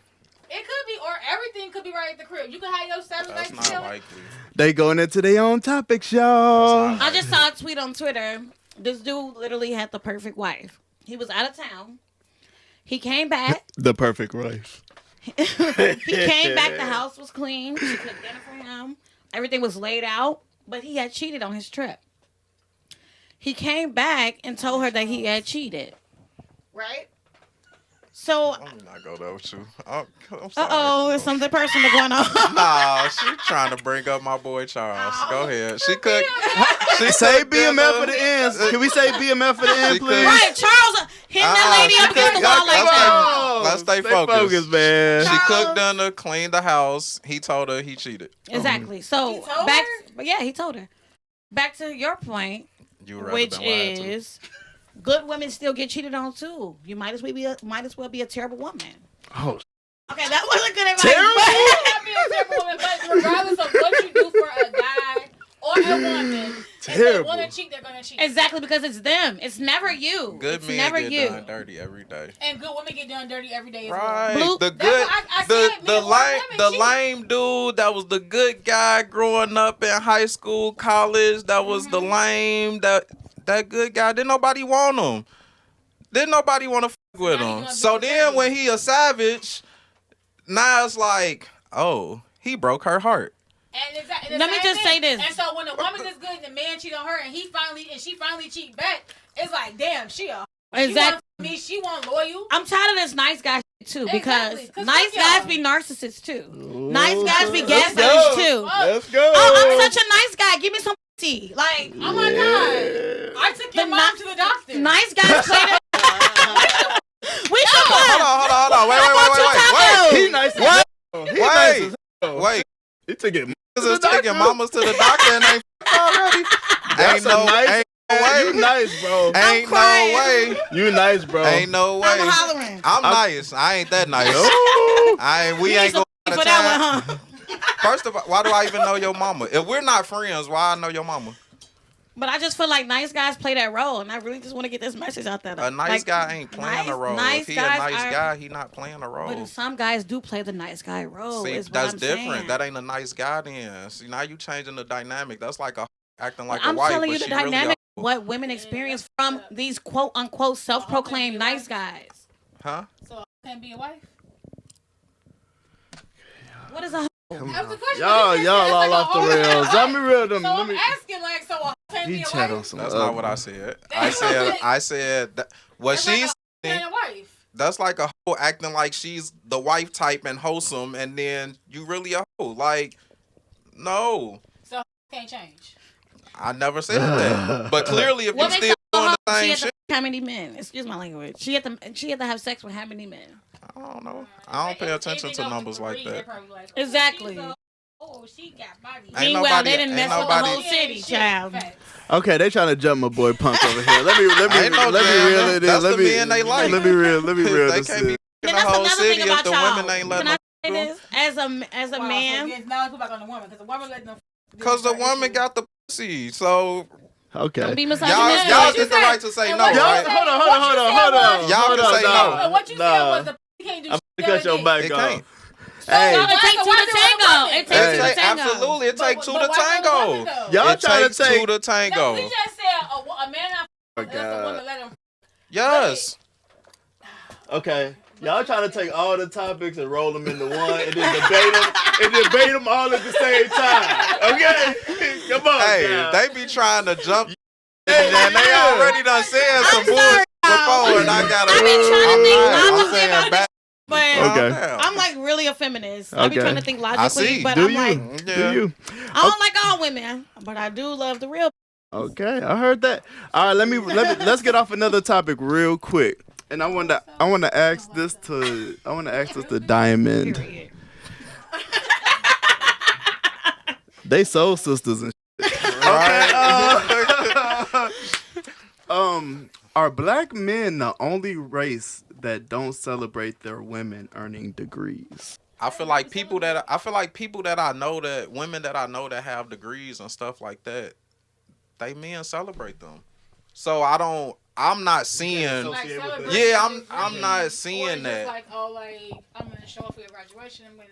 It could be, or everything could be right at the crib. You could have your Saturday That's night not chill. likely. They going into their own topics, y'all. That's not I just saw a tweet on Twitter. This dude literally had the perfect wife. He was out of town. He came back. The perfect wife. He came back. The house was clean. She cooked dinner for him. Everything was laid out. But he had cheated on his trip. He came back and told her that he had cheated. Right? So, I'm not go there with you. I'm sorry. there's something personal going on. Nah, she trying to bring up my boy Charles. Go ahead. She cooked. She Say cooked BMF dinner. for the ends. Can we say BMF for the end, She please? could- Right, Charles hitting that lady she up against the could- wall like let's that. stay- let's stay focused. man. She cooked dinner, cleaned the house. He told her he cheated. Exactly. So, He told back. her? But yeah, he told her. Back to your point, You would rather which been lied to. is good women still get cheated on too. You might as well be a terrible woman. Oh, Okay, that wasn't good advice. Terrible? You cannot be a terrible woman, but regardless of what you do for a guy or a woman, if they Terrible. want to cheat, they're gonna cheat. Exactly, because it's them. It's never you. Good it's men never get you. done dirty every day. And good women get done dirty every day as Right. well. Blue- The That's good, why I the said the men or lame, women the cheat. lame dude that was the good guy growing up in high school, college. That was the lame that good guy. Didn't nobody want him. Didn't nobody want to fuck with Now he him. gonna be So a then savage. when he a savage, now it's like, oh, he broke her heart. And exactly. Let me just say this. And so when the woman is good, and the man cheat on her, and she finally cheat back, it's like, damn, she a Exactly. She want me, she want loyal. I'm tired of this nice guy shit too, because Exactly, 'cause nice fuck guys y'all. be narcissists too. Nice guys be let's gaslights go. too. Let's go. Oh, I'm such a nice guy. Give me some tea. Like, Oh my god, I took your The mom ni- to the doctor. nice guys play that. We should Hold on. Wait. He nice as What? hell. He nice as hell. Wait. He took it. Niggas is taking mamas to the doctor and ain't already. That's Ain't no nice. way. You nice, bro. Ain't no crying. way. You nice, bro. Ain't no way. I'm hollering. I'm nice. I ain't that nice. We You ain't need some going for that one, huh? First of all, why do I even know your mama? If we're not friends, why I know your mama? But I just feel like nice guys play that role, and I really just want to get this message out there. A nice Like, guy ain't playing a role. nice If he a guys nice are- guy, he not playing a role. But some guys do play the nice guy role. See, is what that's I'm different. saying. That ain't a nice guy then. See, now you changing the dynamic. That's like a acting like I'm a wife, telling but you the she really dynamic a- of what women experience from these quote unquote self-proclaimed nice guys. Huh? So I can't be a wife. What is a That was the question. Y'all It's all like a off the whole rails. other Let me real them. So Let I'm me. asking, like, so I can't be Vee a Chat on wife. some. That's not what I said. That's I said that what That's like she's a being a wife. that's like a hoe acting like she's the wife type and wholesome, and then you really a hoe. Like, no, So can't change. I never said that. But clearly, if What you makes still a doing hoe? the She same at the shit, how many men? Excuse my language. She had to have sex with how many men? I don't know. I don't pay attention to numbers like that. Exactly. She got body. Meanwhile, they didn't ain't mess with the whole city, child. Okay, they trying to jump my boy Punk over here. Let me Ain't no reel it in. That's Let the me men they like. Let me reel They this can't be in. in And the that's whole another city thing if about the y'all. women ain't letting Can I them. say this? As a man, Now let's put back on the woman because the woman let them. Because the woman got the pussy. So Okay. don't be y'all misogynistic. get the right to say no, Y'all- right? Hold on. Y'all Hold can on, say nah, no. What you said nah. was the can't do I'm shit. gonna cut your mic It off. can't. Hey, It takes two to tango. It takes Hey. two to tango. Absolutely, it takes two to tango. y'all It trying takes to take. two to No, tango. we just said a man not Oh, that's a God. woman let him. Yes. Okay. Y'all trying to take all the topics and roll them into one and then debate them all at the same time. Okay? Come on, Hey, now. they be trying to jump. And they already done said some bullshit before, and I gotta. I be trying to think I'm logically saying about back. But Okay. I'm like really a feminist. I be Okay. trying to think I logically, see. but Do I'm you? like, Yeah. Do you? I don't like all women, but I do love the real. Okay, I heard that. All right, let's get off another topic real quick. And I want to ask this to Diamond. Period. They soul sisters and Right. are black men the only race that don't celebrate their women earning degrees? I feel like people that I know, that women that I know that have degrees and stuff like that, they men celebrate them. So I'm not seeing. Like celebrating Yeah, the I'm degree. not Or seeing just that. like, oh, like I'm gonna show up for your graduation. I'm gonna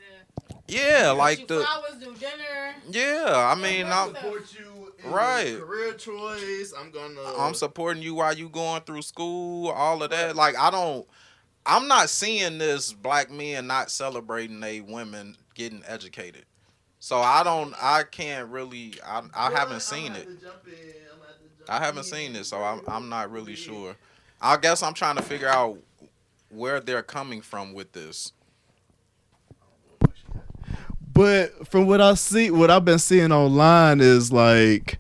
Yeah, get like you the. flowers, do dinner. Yeah, I mean, I'm you in Right. your career choice. I'm supporting you while you going through school, all of that. Like I'm not seeing this black men not celebrating they women getting educated. So I can't really, I haven't seen it. I haven't seen it, so I'm not really sure. I guess I'm trying to figure out where they're coming from with this. But from what I've been seeing online is like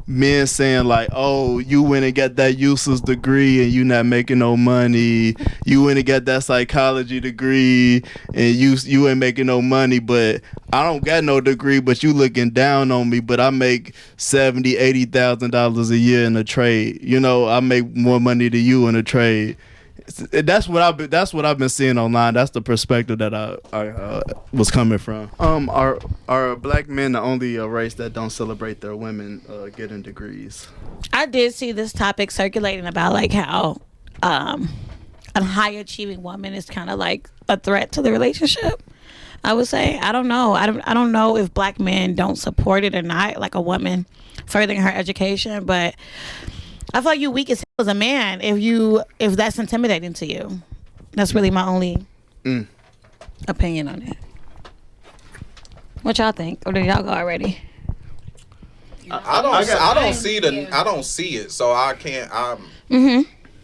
men saying like, "Oh, you went and got that useless degree and you not making no money. You went and got that psychology degree and you ain't making no money. But I don't got no degree, but you looking down on me. But I make $70,000-$80,000 a year in a trade. You know, I make more money than you in a trade." That's what I've been seeing online. That's the perspective that I was coming from. Are black men the only race that don't celebrate their women getting degrees? I did see this topic circulating about like how a high achieving woman is kind of like a threat to the relationship. I would say I don't know. I don't know if black men don't support it or not. Like a woman furthering her education, but I feel like you weak as hell as a man if that's intimidating to you. That's really my only opinion on it. What y'all think? Or did y'all go already? I don't see it, so I can't.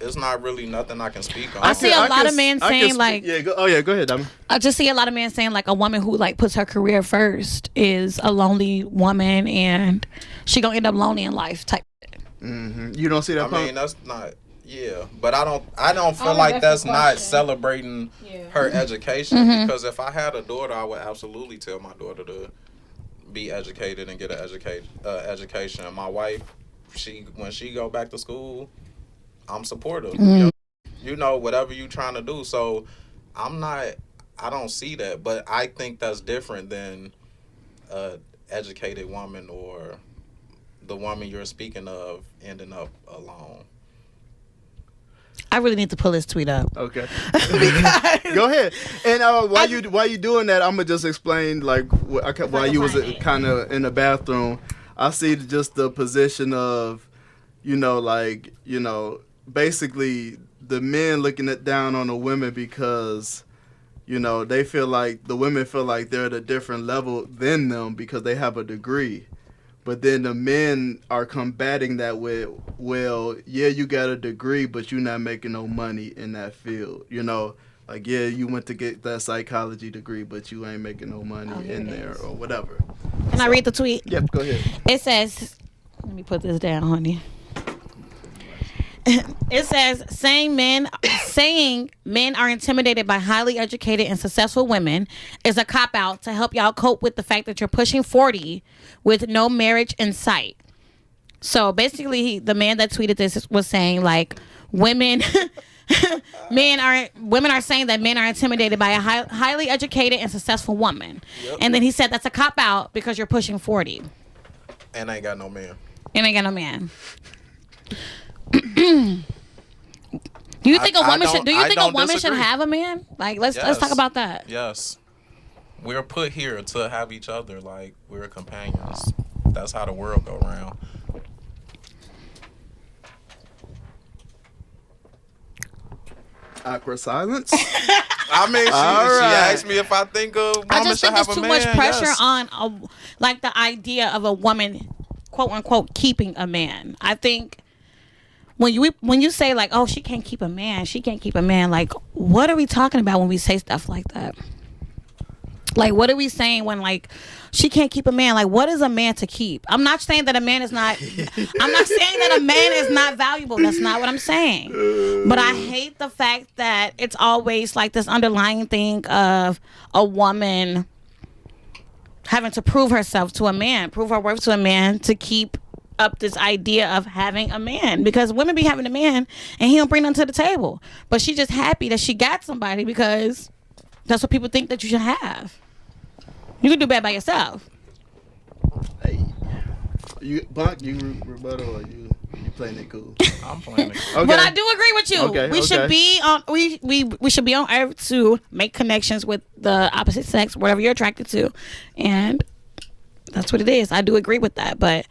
It's not really nothing I can speak on. I see a lot of men saying like, go ahead, Diamond. I just see a lot of men saying like a woman who like puts her career first is a lonely woman and she gonna end up lonely in life type. You don't see that? I mean, that's not. Yeah, but I don't feel like that's not celebrating her education, because if I had a daughter, I would absolutely tell my daughter to be educated and get an education. My wife, when she go back to school, I'm supportive. You know, whatever you trying to do. So I don't see that, but I think that's different than a educated woman or the woman you're speaking of ending up alone. I really need to pull this tweet up. Okay. Go ahead. And while you doing that, I'm gonna just explain like while you was kind of in the bathroom. I see just the position of, basically the men looking down on the women because, they feel like the women feel like they're at a different level than them because they have a degree. But then the men are combating that with, well, yeah, you got a degree, but you're not making no money in that field. Like, yeah, you went to get that psychology degree, but you ain't making no money in there or whatever. Can I read the tweet? Yep, go ahead. It says, let me put this down, honey. It says saying men are intimidated by highly educated and successful women is a cop out to help y'all cope with the fact that you're pushing 40 with no marriage in sight. So basically, the man that tweeted this was saying like women are saying that men are intimidated by a highly educated and successful woman. Yep. And then he said that's a cop out because you're pushing 40 and ain't got no man. Do you think a woman should have a man? Like let's talk about that. Yes. We're put here to have each other, like we're companions. That's how the world go around. Awkward silence. I mean, she asked me if I think a woman I just should think have there's a too man. much pressure Yes. on like the idea of a woman, quote unquote, keeping a man. I think when you say like, oh, she can't keep a man, like, what are we talking about when we say stuff like that? Like, what are we saying when like she can't keep a man? Like, what is a man to keep? I'm not saying that a man is not. I'm not saying that a man is not valuable. That's not what I'm saying. But I hate the fact that it's always like this underlying thing of a woman having to prove herself to a man, prove her worth to a man to keep up this idea of having a man, because women be having a man and he don't bring nothing to the table, but she just happy that she got somebody because that's what people think that you should have. You can do bad by yourself. Hey, you rebuttal or you playing it cool? I'm playing it cool. Okay. But I do agree with you. Okay, we should be on we should be on earth to make connections with the opposite sex, whatever you're attracted to, and that's what it is. I do agree with that, but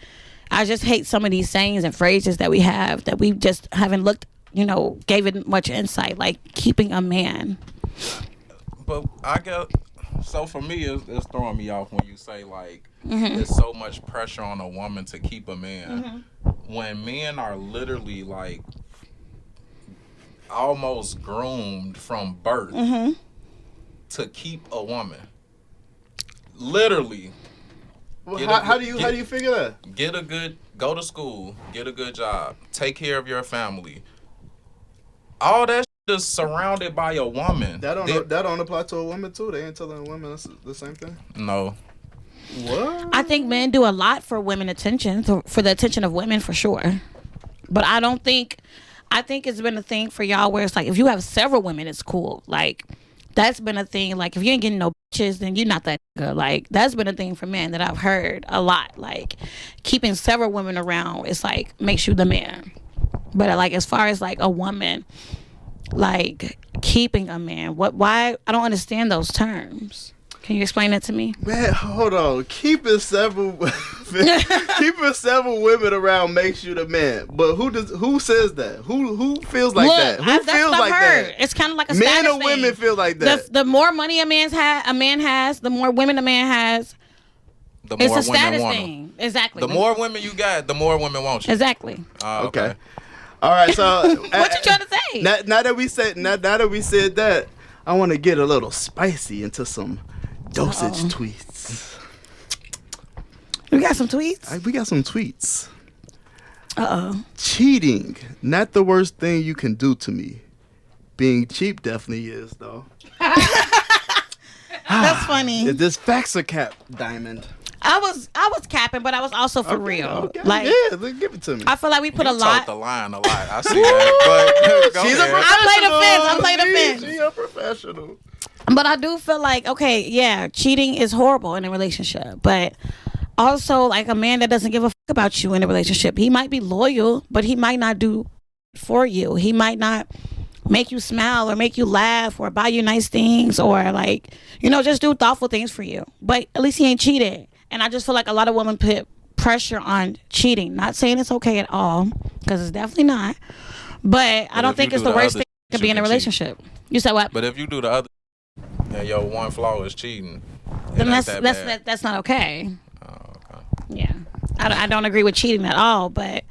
I just hate some of these sayings and phrases that we have that we just haven't looked, gave it much insight, like keeping a man. But I guess, so for me, it's throwing me off when you say like there's so much pressure on a woman to keep a man, when men are literally like almost groomed from birth to keep a woman. Literally. Well, how do you figure that? Go to school, get a good job, take care of your family. All that shit is surrounded by a woman. That don't apply to a woman too. They ain't telling a woman that's the same thing. No. What? I think men do a lot for women attention, for the attention of women for sure. But I think it's been a thing for y'all where it's like if you have several women, it's cool. Like that's been a thing. Like if you ain't getting no bitches, then you're not that nigga. Like that's been a thing for men that I've heard a lot. Like keeping several women around, it's like makes you the man. But like as far as like a woman, like keeping a man, why I don't understand those terms. Can you explain that to me? Man, hold on. Keeping several women around makes you the man. But who says that? Who feels like that? Who feels like that? It's kind of like a men status or women thing. feel like that. The more money a man has, the more women a man has. The more It's a women status want thing. them. Exactly. The more women you got, the more women want you. Exactly. Okay. All right. So What you trying to say? now that we said that, I want to get a little spicy into some dosage tweets. We got some tweets. We got some tweets. Uh-oh. Cheating, not the worst thing you can do to me. Being cheap definitely is, though. That's funny. Is this facts or cap, Diamond? I was capping, but I was also for real. Okay. Like, yeah, give it to me. I feel like we put You a lot. talk the line a lot. I see that. But go She's ahead. a I played the fence. She's a professional. But I do feel like, okay, yeah, cheating is horrible in a relationship. But also, like, a man that doesn't give a fuck about you in a relationship, he might be loyal, but he might not do for you. He might not make you smile or make you laugh or buy you nice things or, like, just do thoughtful things for you. But at least he ain't cheated. And I just feel like a lot of women put pressure on cheating. Not saying it's okay at all, because it's definitely not. But I don't think it's the worst thing to be in a relationship. You said what? But if you do the other, and your one flaw is cheating, Then it ain't that bad. that's not okay. Oh, okay. Yeah, I don't agree with cheating at all, but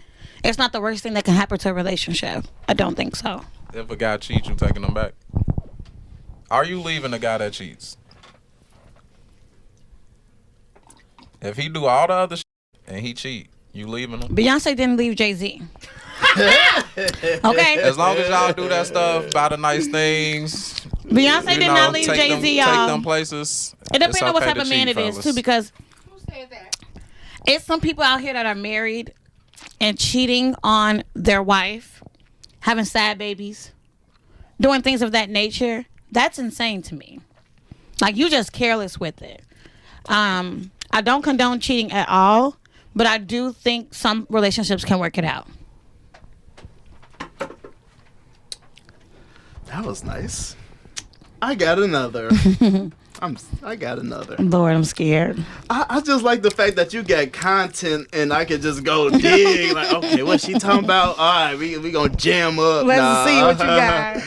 it's not the worst thing that can happen to a relationship. I don't think so. If a guy cheats, you taking them back? Are you leaving a guy that cheats? If he do all the other shit and he cheat, you leaving him? Beyonce didn't leave Jay-Z. Okay. As long as y'all do that stuff, buy the nice things. Beyonce did not leave take Jay-Z, Take y'all. them places. It depends on what okay type to of man cheat, it is, fellas. too, because Who said that? it's some people out here that are married and cheating on their wife, having sad babies, doing things of that nature. That's insane to me. Like, you just careless with it. I don't condone cheating at all, but I do think some relationships can work it out. That was nice. I got another. I got another. Lord, I'm scared. I just like the fact that you got content and I can just go dig. Like, okay, what she talking about? All right, we gonna jam up. Let's see what you got.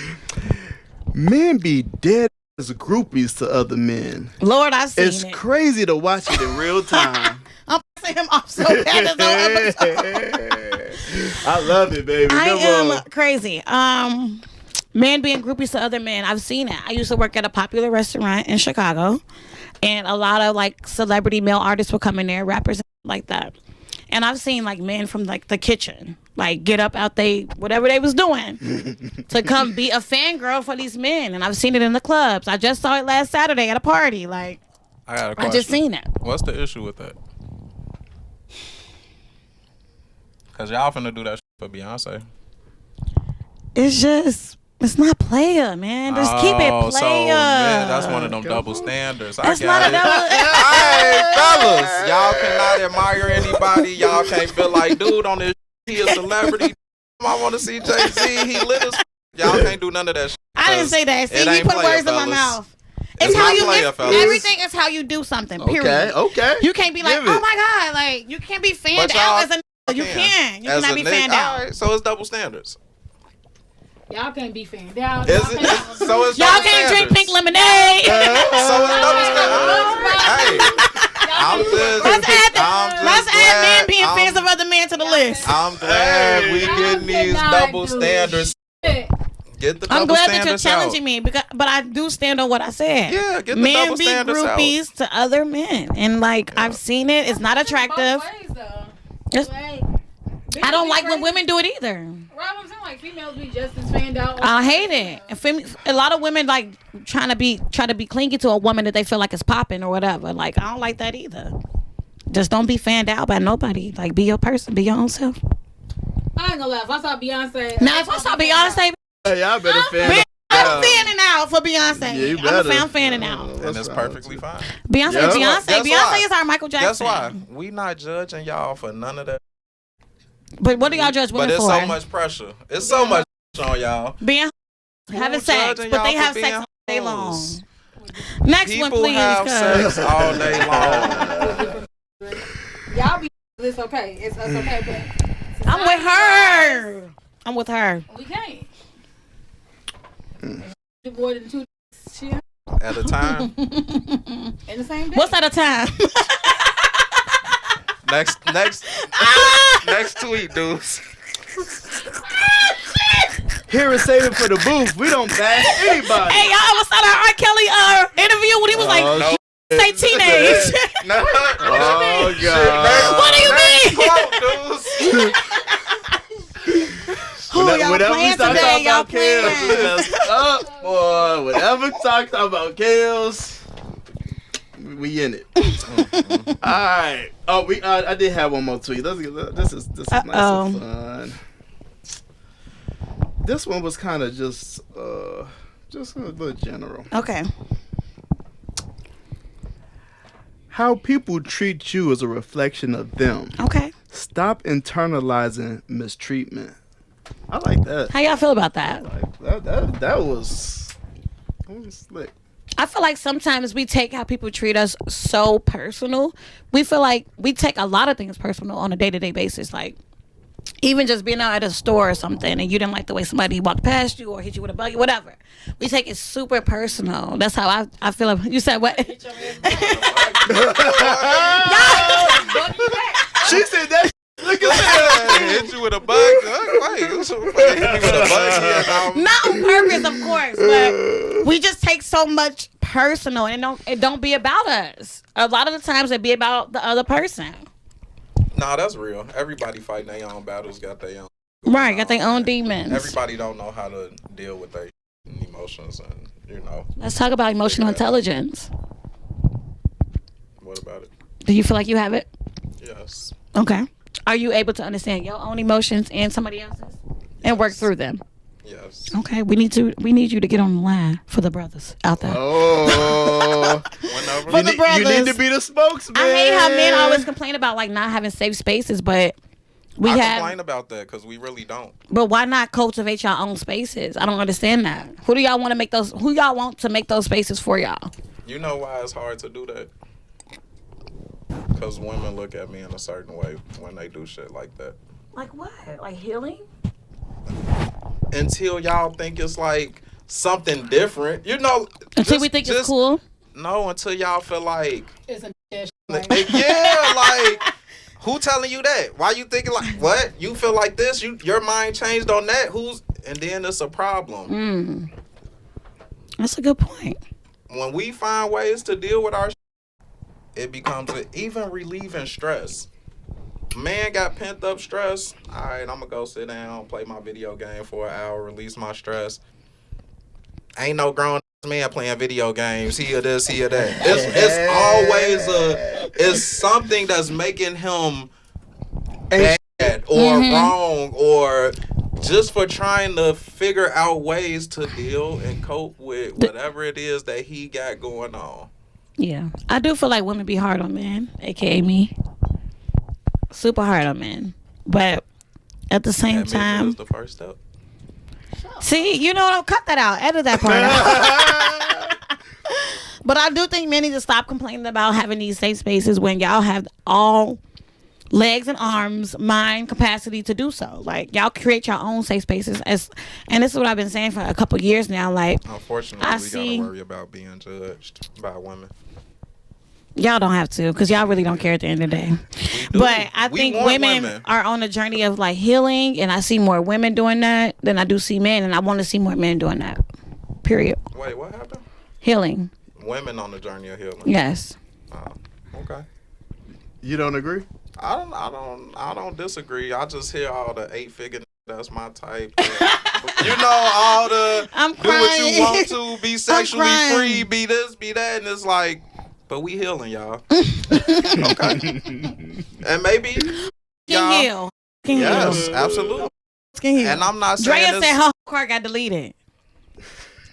Men be dead as groupies to other men. Lord, I've seen It's it. crazy to watch it in real time. I'm pissing him off so bad this whole episode. I love it, baby. I Come am on. crazy. Men being groupies to other men. I've seen it. I used to work at a popular restaurant in Chicago, and a lot of like celebrity male artists would come in there, rappers and like that. And I've seen like men from like the kitchen, like get up out they whatever they was doing to come be a fangirl for these men. And I've seen it in the clubs. I just saw it last Saturday at a party. Like, I got a I question. just seen it. What's the issue with that? Cause y'all finna do that shit for Beyonce. It's not player, man. Just keep it player. So, man, that's one of them double standards. That's I not a got it. double. Hey, fellas, y'all cannot admire anybody. Y'all can't feel like, dude, on this he a celebrity. I want to see Jay-Z. He lit as y'all can't do none of that shit. I didn't say that. See, It you ain't put player, words in my fellas. mouth. It's It's how not you player, fellas. everything is how you do something. Period. Okay. You can't be like, Give oh it. my God, like you can't be fanned But y'all out as a nigga. You can. You As cannot a be nigga, fanned out. alright, so it's double standards. Y'all can't be fanned out. Is Y'all it? can't- So it's Y'all double can't drink standards. pink lemonade. So it's double standards. Hey, I'm just. Let's add men being I'm- fans of other men to the list. I'm glad we Y'all getting these cannot double do standards. shit. Get the double I'm glad that you're standards challenging out. me, but I do stand on what I said. Yeah, get the Men double be standards out. groupies to other men, and like I've seen it. It's not attractive. Both ways, though. Just- Like, I don't be like when crazy. women do it either. Right, I'm saying like females be just as fanned out. I hate it. And a lot of women like try to be clingy to a woman that they feel like is popping or whatever. Like I don't like that either. Just don't be fanned out by nobody. Like be your person, be your own self. I ain't gonna lie. If I saw Beyonce, Now if I saw Beyonce, Hey, y'all better fan. bitch, I'm Yeah. fanning out for Beyonce. Yeah, you I'm better. fanning out. And it's perfectly fine. Beyonce, Yeah. Beyonce, Guess Beyonce why? is our Michael Jackson. Guess why? We not judging y'all for none of that. But what do y'all judge But women it's for? so much pressure. It's so much pressure on y'all. Beyonce having Who sex, judging but y'all they for have being sex all day long. hoes? Next People one, please. have 'cause- sex all day long. y'all be. It's okay. It's okay. But I'm with her. I'm with her. we can't. Do more than two shit At a time. in the same day. What's at a time? Next tweet, Deuce. Here is saving for the booth. We don't bash anybody. Hey, y'all ever saw that R. Kelly interview when he was like, No. say teenage? No. Oh, Shit, God. next- What do you next mean? quote, Deuce. Who y'all playing today? Y'all kills, we playing. messed up, boy. Whatever talks about kills, we in it. All right. Oh, I did have one more tweet. This is nice and fun. This one was kind of just a little general. Okay. How people treat you is a reflection of them. Okay. Stop internalizing mistreatment. I like that. How y'all feel about that? That was slick. I feel like sometimes we take how people treat us so personal. We feel like we take a lot of things personal on a day-to-day basis. Like, even just being out at a store or something and you didn't like the way somebody walked past you or hit you with a buggy, whatever. We take it super personal. That's how I feel. You said what? She said that. Look at Yeah, hit you with a bug. Wait, hit me with a bug. Yeah, Not on purpose, of course, but we just take so much personal and it don't be about us. A lot of the times it be about the other person. Nah, that's real. Everybody fighting their own battles, got their own. Right, got their own demons. Everybody don't know how to deal with their emotions, and Let's talk about emotional intelligence. What about it? Do you feel like you have it? Yes. Okay. Are you able to understand your own emotions and somebody else's and work through them? Yes. Okay, we need you to get on the line for the brothers out there. Oh, Whenever. For the brothers. you need to be the spokesman. I hate how men always complain about like not having safe spaces, but I complain about that because we really don't. But why not cultivate your own spaces? I don't understand that. Who do y'all want to make those? Who y'all want to make those spaces for y'all? You know why it's hard to do that? Because women look at me in a certain way when they do shit like that. Like what? Like healing? Until y'all think it's like something different, Until we think it's cool. No, until y'all feel like It's a dish. yeah, like who telling you that? Why you thinking like what? You feel like this? Your mind changed on that? And then it's a problem. That's a good point. When we find ways to deal with our it becomes even relieving stress. Man got pent up stress. All right, I'm gonna go sit down, play my video game for an hour, release my stress. Ain't no grown man playing video games. He or this, he or that. It's always it's something that's making him bad or wrong or just for trying to figure out ways to deal and cope with whatever it is that he got going on. Yeah, I do feel like women be hard on men, aka me. Super hard on men, but at the same time, was the first step. see, you know what? Cut that out. Edit that part out. But I do think men need to stop complaining about having these safe spaces when y'all have all legs and arms, mind capacity to do so. Like y'all create your own safe spaces. And this is what I've been saying for a couple years now. Like, unfortunately, gotta worry about being judged by women. Y'all don't have to, because y'all really don't care at the end of the day. But I think women are on a journey of like healing, and I see more women doing that than I do see men, and I want to see more men doing that. Period. Wait, what happened? Healing. Women on the journey of healing. Yes. Oh, okay. You don't agree? I don't disagree. I just hear all the 8-figure. That's my type. All the I'm do what crying. you want to, be sexually free, be this, be that, and it's like. But we healing, y'all. Okay. And maybe Can heal. Can yes, heal. absolutely. Can heal. And I'm not saying Drea said her car got deleted.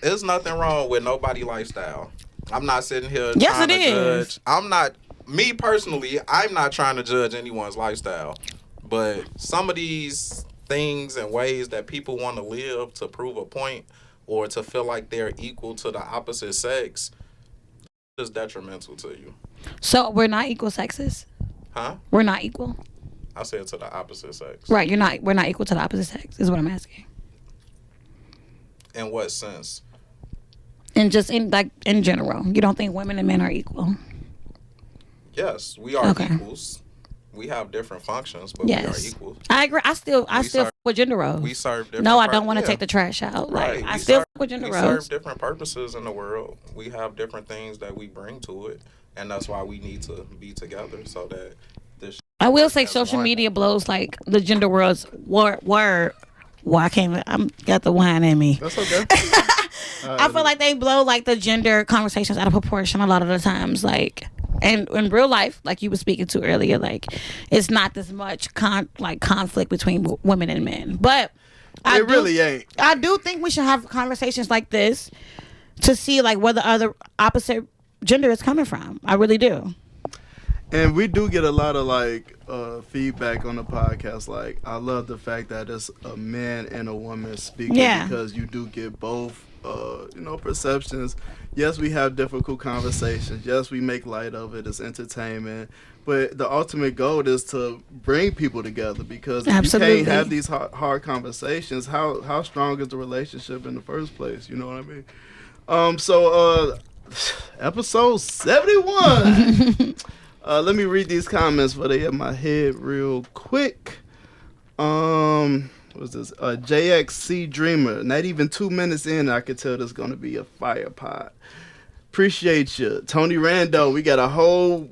There's nothing wrong with nobody lifestyle. I'm not sitting here Yes, trying it to is. judge. I'm not me personally, I'm not trying to judge anyone's lifestyle. But some of these things and ways that people want to live to prove a point or to feel like they're equal to the opposite sex is detrimental to you. So we're not equal sexes? Huh? We're not equal? I said to the opposite sex. Right, we're not equal to the opposite sex, is what I'm asking. In what sense? And just in general, you don't think women and men are equal? Yes, we are equals. We have different functions, but we are equals. I agree. I still fuck with gender roles. We serve different No, I don't want to take the trash out. Right. Like I still fuck with gender roles. We serve different purposes in the world. We have different things that we bring to it, and that's why we need to be together so that this. I will say social media blows like the gender world's word. Well, I can't. I'm got the wine in me. That's okay. I feel like they blow like the gender conversations out of proportion a lot of the times. Like, and in real life, like you were speaking to earlier, like it's not this much conflict between women and men. But it really ain't. I do think we should have conversations like this to see like where the other opposite gender is coming from. I really do. And we do get a lot of like feedback on the podcast. Like, I love the fact that it's a man and a woman speaking because you do get both, perceptions. Yes, we have difficult conversations. Yes, we make light of it. It's entertainment. But the ultimate goal is to bring people together because if you can't have these hard conversations, how strong is the relationship in the first place? You know what I mean? So episode 71. Let me read these comments before they hit my head real quick. What's this? JXC Dreamer. Not even 2 minutes in, I could tell this is going to be a fire pod. Appreciate you. Tony Rando, we got a whole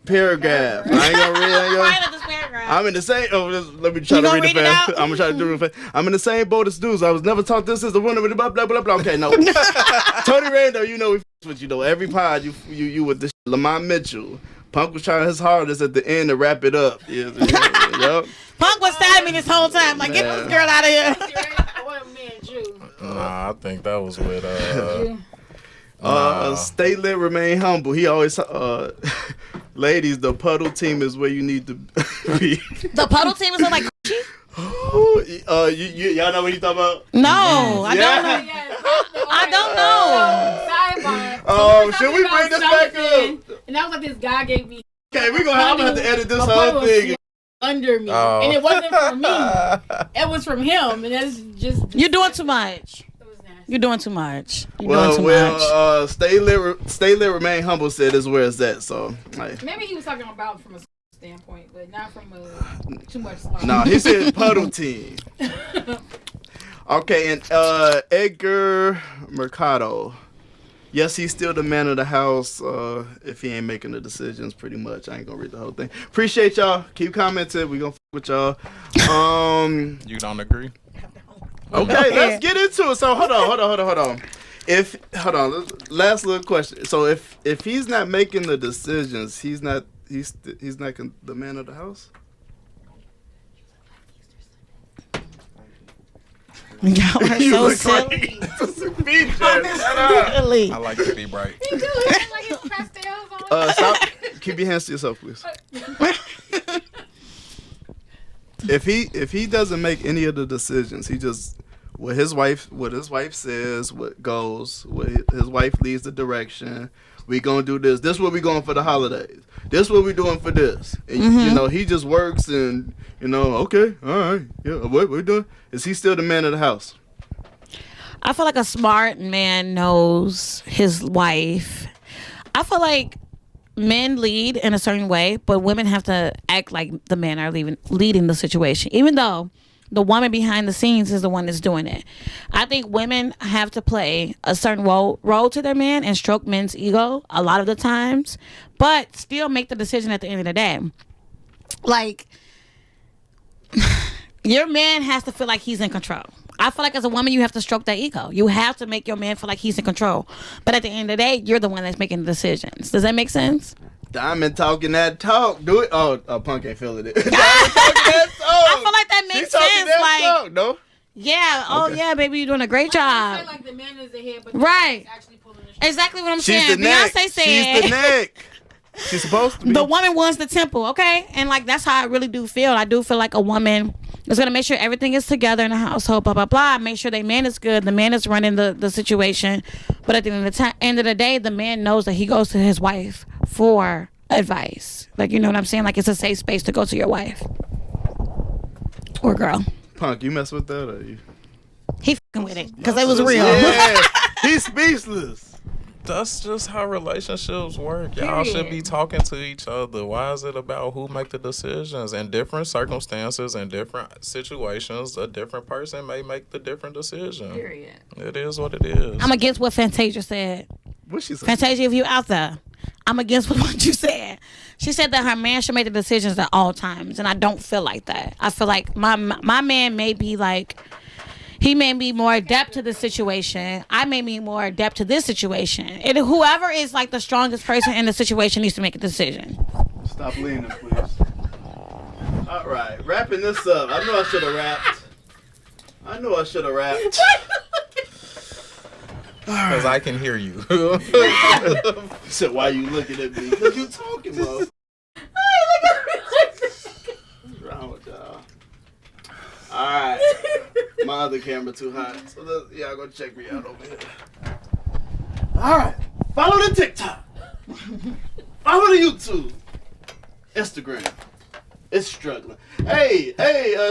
paragraph. I ain't going to read it. I'm in the same. Oh, let me try to read it fast. I'm gonna try to do it fast. I'm in the same boat as Deuce. I was never taught this as a woman. Blah blah blah blah. Okay, no. Tony Rando, you know we with you though. Every pod you with this. Lamont Mitchell. Punk was trying his hardest at the end to wrap it up. Yep. Punk was stabbing me this whole time. Like, get this girl out of here. Nah, I think that was with Stay lit, remain humble. He always ladies, the puddle team is where you need to be. The puddle team is like y'all know what you talking about? No, I don't know. I don't know. Should we bring this back up? And that was like this guy gave me. Okay, I'm gonna have to edit this whole thing. Under me, and it wasn't from me. It was from him, and that's just. You're doing too much. You're doing too much. Stay lit, remain humble. Said is where it's at. So maybe he was talking about from a standpoint, but not from too much. No, he said puddle team. Okay, and Edgar Mercado. Yes, he's still the man of the house if he ain't making the decisions, pretty much. I ain't going to read the whole thing. Appreciate y'all. Keep commenting. We going to with y'all. You don't agree? Okay, let's get into it. So, hold on. Last little question. So, if he's not making the decisions, he's not the man of the house? Y'all are so silly. I like to be bright. He do. He has like his pastels on. Stop. Keep your hands to yourself, please. If he doesn't make any of the decisions, he just what his wife says, what goes, what his wife leads the direction. We gonna do this. This what we going for the holidays. This what we doing for this. And, he just works and okay, all right, yeah. What we doing? Is he still the man of the house? I feel like a smart man knows his wife. I feel like men lead in a certain way, but women have to act like the men are leading the situation, even though the woman behind the scenes is the one that's doing it. I think women have to play a certain role to their man and stroke men's ego a lot of the times, but still make the decision at the end of the day. Like, your man has to feel like he's in control. I feel like as a woman, you have to stroke that ego. You have to make your man feel like he's in control. But at the end of the day, you're the one that's making the decisions. Does that make sense? Diamond talking that talk. Do it. Oh, Punk ain't feeling it. Diamond talking that talk. I feel like that makes sense. Talk, no? Yeah. Oh, okay. Yeah, baby, you're doing a great job. Like the man is the head, but right. Actually pulling the exactly what I'm saying. Beyonce said. She's the neck. She's supposed to be. The woman wants the temple, okay? And like that's how I really do feel. I do feel like a woman is gonna make sure everything is together in the household, blah blah blah. Make sure the man is good. The man is running the situation. But at the end of the day, the man knows that he goes to his wife for advice. Like, you know what I'm saying? Like, it's a safe space to go to your wife or girl. Punk, you mess with that or you? He fucking with it because it was real. Yeah, he's speechless. That's just how relationships work. Y'all should be talking to each other. Why is it about who make the decisions? In different circumstances and different situations, a different person may make the different decision. Period. It is what it is. I'm against what Fantasia said. What she said? Fantasia, if you out there, I'm against what you said. She said that her man should make the decisions at all times, and I don't feel like that. I feel like my man may be like, he may be more adept to the situation. I may be more adept to this situation. Whoever is like the strongest person in the situation needs to make a decision. Stop leaning, please. All right, wrapping this up. I know I should have rapped. Because I can hear you. So why you looking at me? Because you talking, bro. What's wrong with y'all? All right. My other camera too hot. So y'all go check me out over here. All right. Follow the TikTok. Follow the YouTube. Instagram. It's struggling. Hey,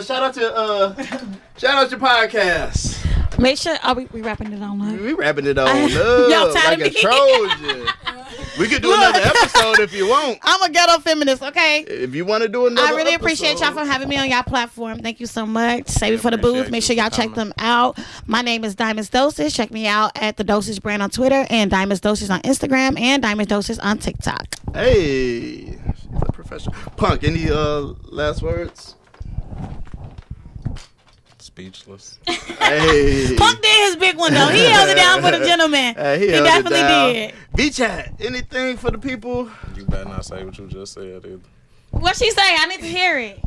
shout out your podcast. Make sure, are we wrapping it on up? We wrapping it on up. Y'all tired like of a Trojan. We could do another episode if you want. I'm a ghetto feminist, okay? If you want to do another I really episode. appreciate y'all for having me on y'all platform. Thank you so much. Save it for the booth. Make sure y'all check them out. My name is Diamonds Dosage. Check me out at the Dosage brand on Twitter and Diamonds Dosage on Instagram and Diamonds Dosage on TikTok. Hey, she's a professional. Punk, any last words? Speechless. Hey. Punk did his big one though. He held it down for the gentleman. He held it definitely down. did. Vee Chat, anything for the people? You better not say what you just said either. What she say? I need to hear it.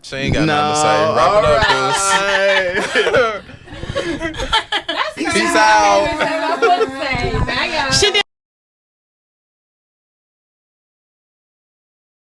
She ain't got nothing to say. Wrap it up, Deuce. All right. That's Peace out.